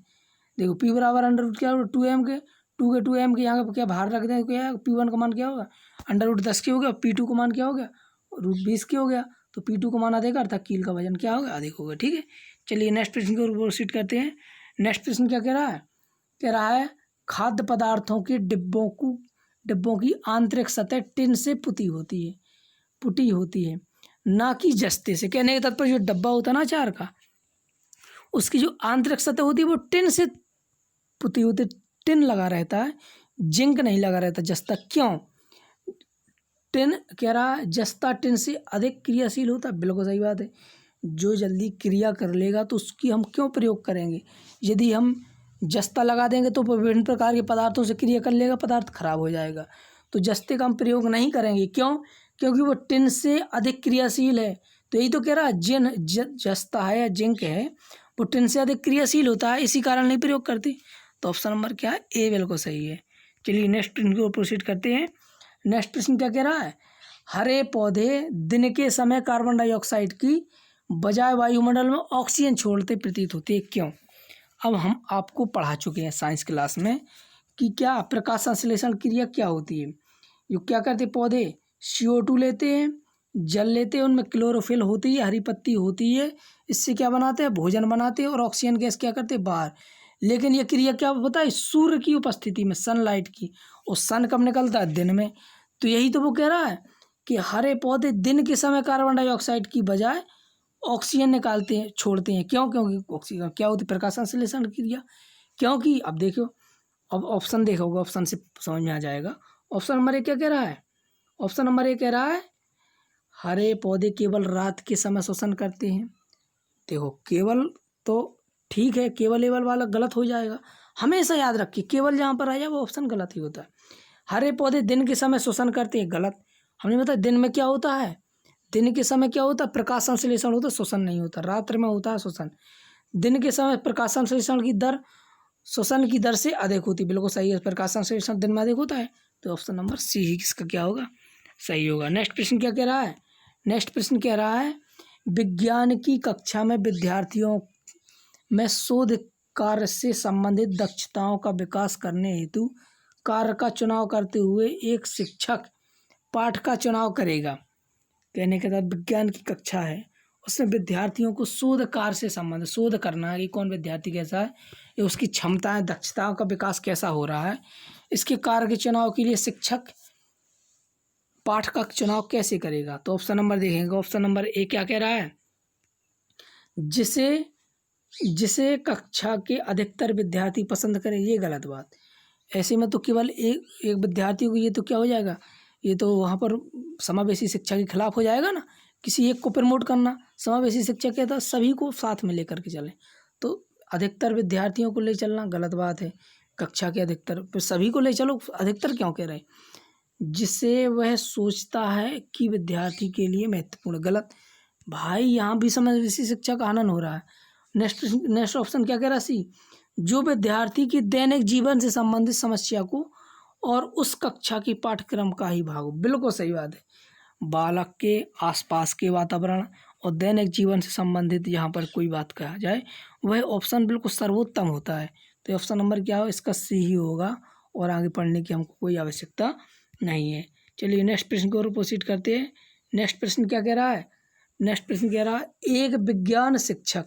देखो P बराबर अंडर रूट क्या होगा 2m के, 2m के यहाँ पे क्या बाहर रख दें, क्या है P1 का मान क्या होगा अंडर रूट 10 के हो गया, P2 का मान क्या हो गया रूट 20 के हो गया। तो P2 का मान अधिक अर्थात कील का वजन क्या होगा अधिक होगा, ठीक है। चलिए नेक्स्ट प्रश्न की ओर प्रोसीड करते हैं। नेक्स्ट प्रश्न क्या कह रहा है खाद्य पदार्थों के डिब्बों की आंतरिक सतह टिन से पुटी होती है ना कि जस्ते से। कहने का तात्पर्य जो डब्बा होता है ना अचार का, उसकी जो आंतरिक सतह होती है वो टिन से पुती होती, टिन लगा रहता है, जिंक नहीं लगा रहता, जस्ता। क्यों? टिन कह रहा है जस्ता टिन से अधिक क्रियाशील होता है। बिल्कुल सही बात है। जो जल्दी क्रिया कर लेगा तो उसकी हम क्यों प्रयोग करेंगे। यदि हम जस्ता लगा देंगे तो विभिन्न प्रकार के पदार्थों से क्रिया कर लेगा, पदार्थ खराब हो जाएगा। तो जस्ते का हम प्रयोग नहीं करेंगे। क्यों? क्योंकि वो टिन से अधिक क्रियाशील है। तो यही तो कह रहा है जस्ता है या जिंक है वो टिन से अधिक क्रियाशील होता है, इसी कारण नहीं प्रयोग करते। तो ऑप्शन नंबर क्या है ए बिल्कुल सही है। चलिए नेक्स्ट प्रश्न की ओर प्रोसीड करते हैं। नेक्स्ट प्रश्न क्या कह रहा है हरे पौधे दिन के समय कार्बन डाइऑक्साइड की बजाय वायुमंडल में ऑक्सीजन छोड़ते प्रतीत होते हैं। क्यों? अब हम आपको पढ़ा चुके हैं साइंस क्लास में कि क्या प्रकाश संश्लेषण क्रिया क्या होती है। जो क्या करते पौधे CO2 लेते हैं, जल लेते हैं, उनमें क्लोरोफिल होती है, हरी पत्ती होती है, इससे क्या बनाते हैं भोजन बनाते हैं, और ऑक्सीजन गैस क्या करते हैं बाहर। लेकिन ये क्रिया क्या पता है सूर्य की उपस्थिति में, सनलाइट की, और सन कब निकलता है दिन में। तो यही तो वो कह रहा है कि हरे पौधे दिन के समय कार्बन डाइऑक्साइड की बजाय ऑक्सीजन निकालते हैं, छोड़ते हैं। क्यों? क्योंकि ऑक्सीजन क्या होती है प्रकाश संश्लेषण क्रिया। क्योंकि अब देखो, अब ऑप्शन देखोगे, ऑप्शन से समझ में आ जाएगा। ऑप्शन नंबर 1 क्या कह रहा है ऑप्शन नंबर 1 कह रहा है हरे पौधे केवल रात के समय श्वसन करते हैं। देखो केवल तो ठीक है, केवल एवल वाला गलत हो जाएगा। हमेशा याद रखिए केवल जहाँ पर आ जाए वो ऑप्शन गलत ही होता है। हरे पौधे दिन के समय श्वसन करते हैं, गलत। हमने बताया दिन में क्या होता है, दिन के समय क्या होता है प्रकाश संश्लेषण होता है, श्वसन नहीं होता। रात्रि में होता है श्वसन। दिन के समय प्रकाश संश्लेषण की दर श्वसन की दर से अधिक होती है। बिल्कुल सही है, प्रकाश संश्लेषण दिन में अधिक होता है। तो ऑप्शन नंबर सी ही किसका क्या होगा सही होगा। नेक्स्ट प्रश्न क्या कह रहा है नेक्स्ट प्रश्न कह रहा है विज्ञान की कक्षा में विद्यार्थियों में शोध कार्य से संबंधित दक्षताओं का विकास करने हेतु कार्य का चुनाव करते हुए एक शिक्षक पाठ का चुनाव करेगा। कहने के बाद विज्ञान की कक्षा है, उसमें विद्यार्थियों को शोध कार्य से संबंधित शोध करना है कि कौन विद्यार्थी कैसा है, ये उसकी क्षमताएं दक्षताओं का विकास कैसा हो रहा है। इसके कार्य के चुनाव के लिए शिक्षक पाठ का चुनाव कैसे करेगा। तो ऑप्शन नंबर देखेंगे। ऑप्शन नंबर 1 क्या कह रहा है जिसे कक्षा के अधिकतर विद्यार्थी पसंद करें। ये गलत बात। ऐसे में तो केवल एक विद्यार्थी को, ये तो क्या हो जाएगा, ये तो वहाँ पर समावेशी शिक्षा के खिलाफ हो जाएगा ना। किसी एक को प्रमोट करना, समावेशी शिक्षा कहता है सभी को साथ में लेकर के चलें, तो अधिकतर विद्यार्थियों को ले चलना गलत बात है। कक्षा के अधिकतर फिर सभी को ले चलो, अधिकतर क्यों कह रहे हैं, जिससे वह सोचता है कि विद्यार्थी के लिए महत्वपूर्ण। गलत भाई, यहाँ भी समावेशी शिक्षा का हनन हो रहा है। नेक्स्ट ऑप्शन क्या कह रहा है सी, जो विद्यार्थी के दैनिक जीवन से संबंधित समस्या को और उस कक्षा की पाठ्यक्रम का ही भाग हो। बिल्कुल सही बात है। बालक के आसपास के वातावरण और दैनिक जीवन से संबंधित यहाँ पर कोई बात कहा जाए, वह ऑप्शन बिल्कुल सर्वोत्तम होता है। तो ऑप्शन नंबर क्या हो इसका सी ही होगा, और आगे पढ़ने की हमको कोई आवश्यकता नहीं है। चलिए नेक्स्ट प्रश्न की ओर प्रोसीड करते हैं। नेक्स्ट प्रश्न क्या कह रहा है नेक्स्ट प्रश्न कह रहा है एक विज्ञान शिक्षक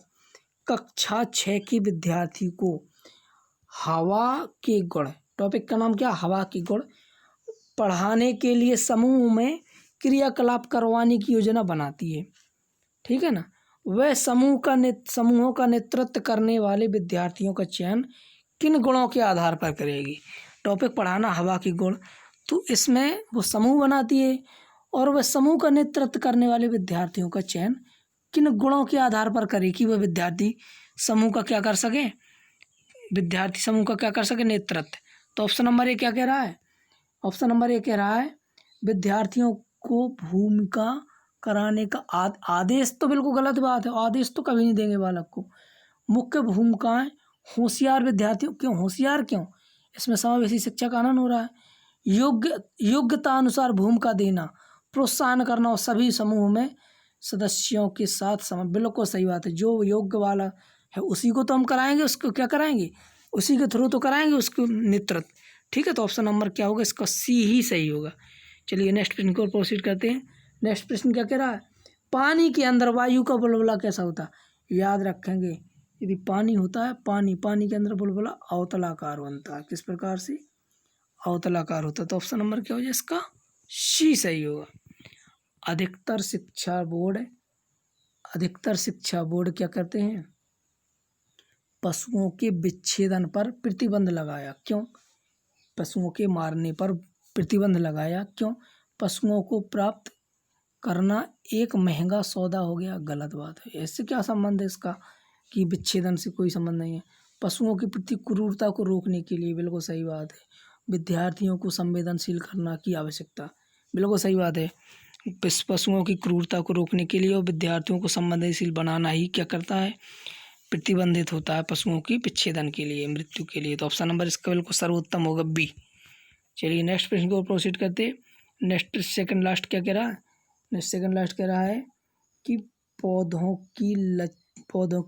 कक्षा 6 के विद्यार्थी को हवा के गुण, टॉपिक का नाम क्या, हवा के गुण, पढ़ाने के लिए समूह में क्रियाकलाप करवाने की योजना बनाती है। ठीक है ना। वह समूहों का नेतृत्व करने वाले विद्यार्थियों का चयन किन गुणों के आधार पर करेगी। टॉपिक पढ़ाना हवा के गुण, तो इसमें वो समूह बनाती है, और वह समूह का नेतृत्व करने वाले विद्यार्थियों का चयन किन गुणों के आधार पर करे कि वह विद्यार्थी समूह का क्या कर सके, विद्यार्थी समूह का क्या कर सके, नेतृत्व। तो ऑप्शन नंबर 1 क्या कह रहा है ऑप्शन नंबर 1 कह रहा है विद्यार्थियों को भूमिका कराने का आदेश। तो बिल्कुल गलत बात है, आदेश तो कभी नहीं देंगे बालक को। मुख्य भूमिकाएं होशियार विद्यार्थियों, क्यों होशियार, क्यों, इसमें समावेशी शिक्षा का आनंद हो रहा है। योग्यता अनुसार भूमिका देना, प्रोत्साहन करना और सभी समूह में सदस्यों के साथ बिल्कुल सही बात है। जो योग्य वाला है उसी को तो हम कराएंगे, उसको क्या कराएंगे, उसी के थ्रू तो कराएंगे उसको नेतृत्व। ठीक है, तो ऑप्शन नंबर क्या होगा, इसका सी ही सही होगा। चलिए नेक्स्ट प्रश्न को प्रोसीड करते हैं। नेक्स्ट प्रश्न क्या कह रहा है, पानी के अंदर वायु का बुलबुला कैसा होता है। याद रखेंगे, यदि पानी होता है, पानी के अंदर बुलबुला अवतलाकार बनता है। किस प्रकार से, अवतलाकार होता है। तो ऑप्शन नंबर क्या हो जाए, इसका सी सही होगा। अधिकतर शिक्षा बोर्ड क्या करते हैं, पशुओं के विच्छेदन पर प्रतिबंध लगाया। क्यों, पशुओं के मारने पर प्रतिबंध लगाया। क्यों, पशुओं को प्राप्त करना एक महंगा सौदा हो गया। गलत बात है, इससे क्या संबंध है इसका, कि विच्छेदन से कोई संबंध नहीं है। पशुओं के प्रति क्रूरता को रोकने के लिए, बिल्कुल सही बात है। विद्यार्थियों को संवेदनशील करना की आवश्यकता, बिल्कुल सही बात है। पशुओं की क्रूरता को रोकने के लिए और विद्यार्थियों को संवेदनशील बनाना ही क्या करता है, प्रतिबंधित होता है पशुओं की विच्छेदन के लिए, मृत्यु के लिए। तो ऑप्शन नंबर इसका बिल्कुल सर्वोत्तम होगा बी। चलिए नेक्स्ट प्रश्न को प्रोसीड करते। नेक्स्ट सेकंड लास्ट क्या कह रहा है, नेक्स्ट सेकंड लास्ट कह रहा है कि पौधों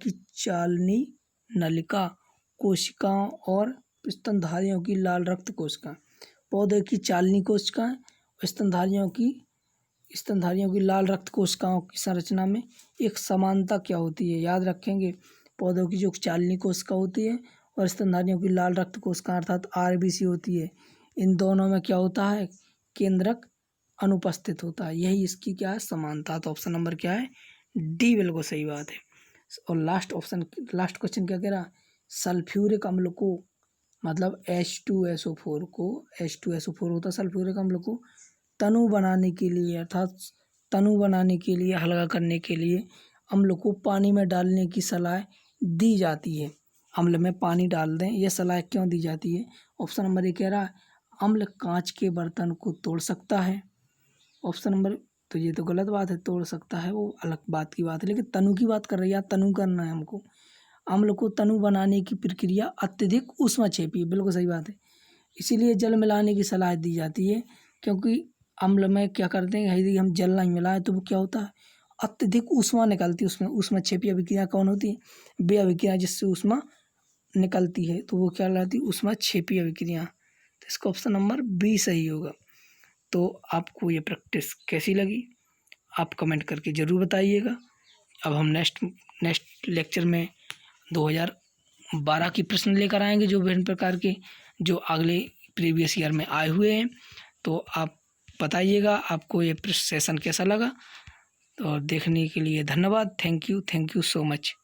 की चालनी नलिका कोशिकाओं और स्तनधारियों की लाल रक्त कोशिका, पौधे की चालनी कोशिका, स्तनधारियों की लाल रक्त कोशिकाओं की संरचना में एक समानता क्या होती है। याद रखेंगे, पौधों की जो चालनी कोशिका होती है और स्तनधारियों की लाल रक्त कोशिका अर्थात आरबीसी होती है, इन दोनों में क्या होता है, केंद्रक अनुपस्थित होता है। यही इसकी क्या है, समानता। तो ऑप्शन नंबर क्या है, डी बिल्कुल सही बात है। और लास्ट क्वेश्चन क्या कह रहा है, सल्फ्यूरिक अम्ल को, मतलब H2SO4 को, H2SO4 होता है सल्फ्यूरिक अम्ल को तनु बनाने के लिए, अर्थात तनु बनाने के लिए, हल्का करने के लिए अम्ल को पानी में डालने की सलाह दी जाती है। अम्ल में पानी डाल दें, यह सलाह क्यों दी जाती है। ऑप्शन नंबर ए कह रहा है, अम्ल कांच के बर्तन को तोड़ सकता है। ऑप्शन नंबर, तो ये तो गलत बात है, तोड़ सकता है वो अलग बात की बात है, लेकिन तनु की बात कर रही है, तनु करना है हमको। अम्ल को तनु बनाने की प्रक्रिया अत्यधिक ऊष्माक्षेपी, बिल्कुल सही बात है, इसीलिए जल मिलाने की सलाह दी जाती है। क्योंकि अम्ल में क्या करते हैं, यदि हम जल नहीं मिलाएं तो वो क्या होता है, अत्यधिक ऊष्मा निकलती है उसमें। ऊष्माक्षेपी अभिक्रिया कौन होती है, वे अभिक्रिया जिससे ऊष्मा निकलती है, तो वो क्या कहलाती है, ऊष्माक्षेपी अभिक्रिया। तो इसका ऑप्शन नंबर बी सही होगा। तो आपको ये प्रैक्टिस कैसी लगी, आप कमेंट करके ज़रूर बताइएगा। अब हम नेक्स्ट लेक्चर में 2012 की प्रश्न लेकर आएंगे, जो विभिन्न प्रकार के जो अगले प्रीवियस ईयर में आए हुए हैं। तो आप बताइएगा आपको ये सेशन कैसा लगा। तो देखने के लिए धन्यवाद। Thank you so much.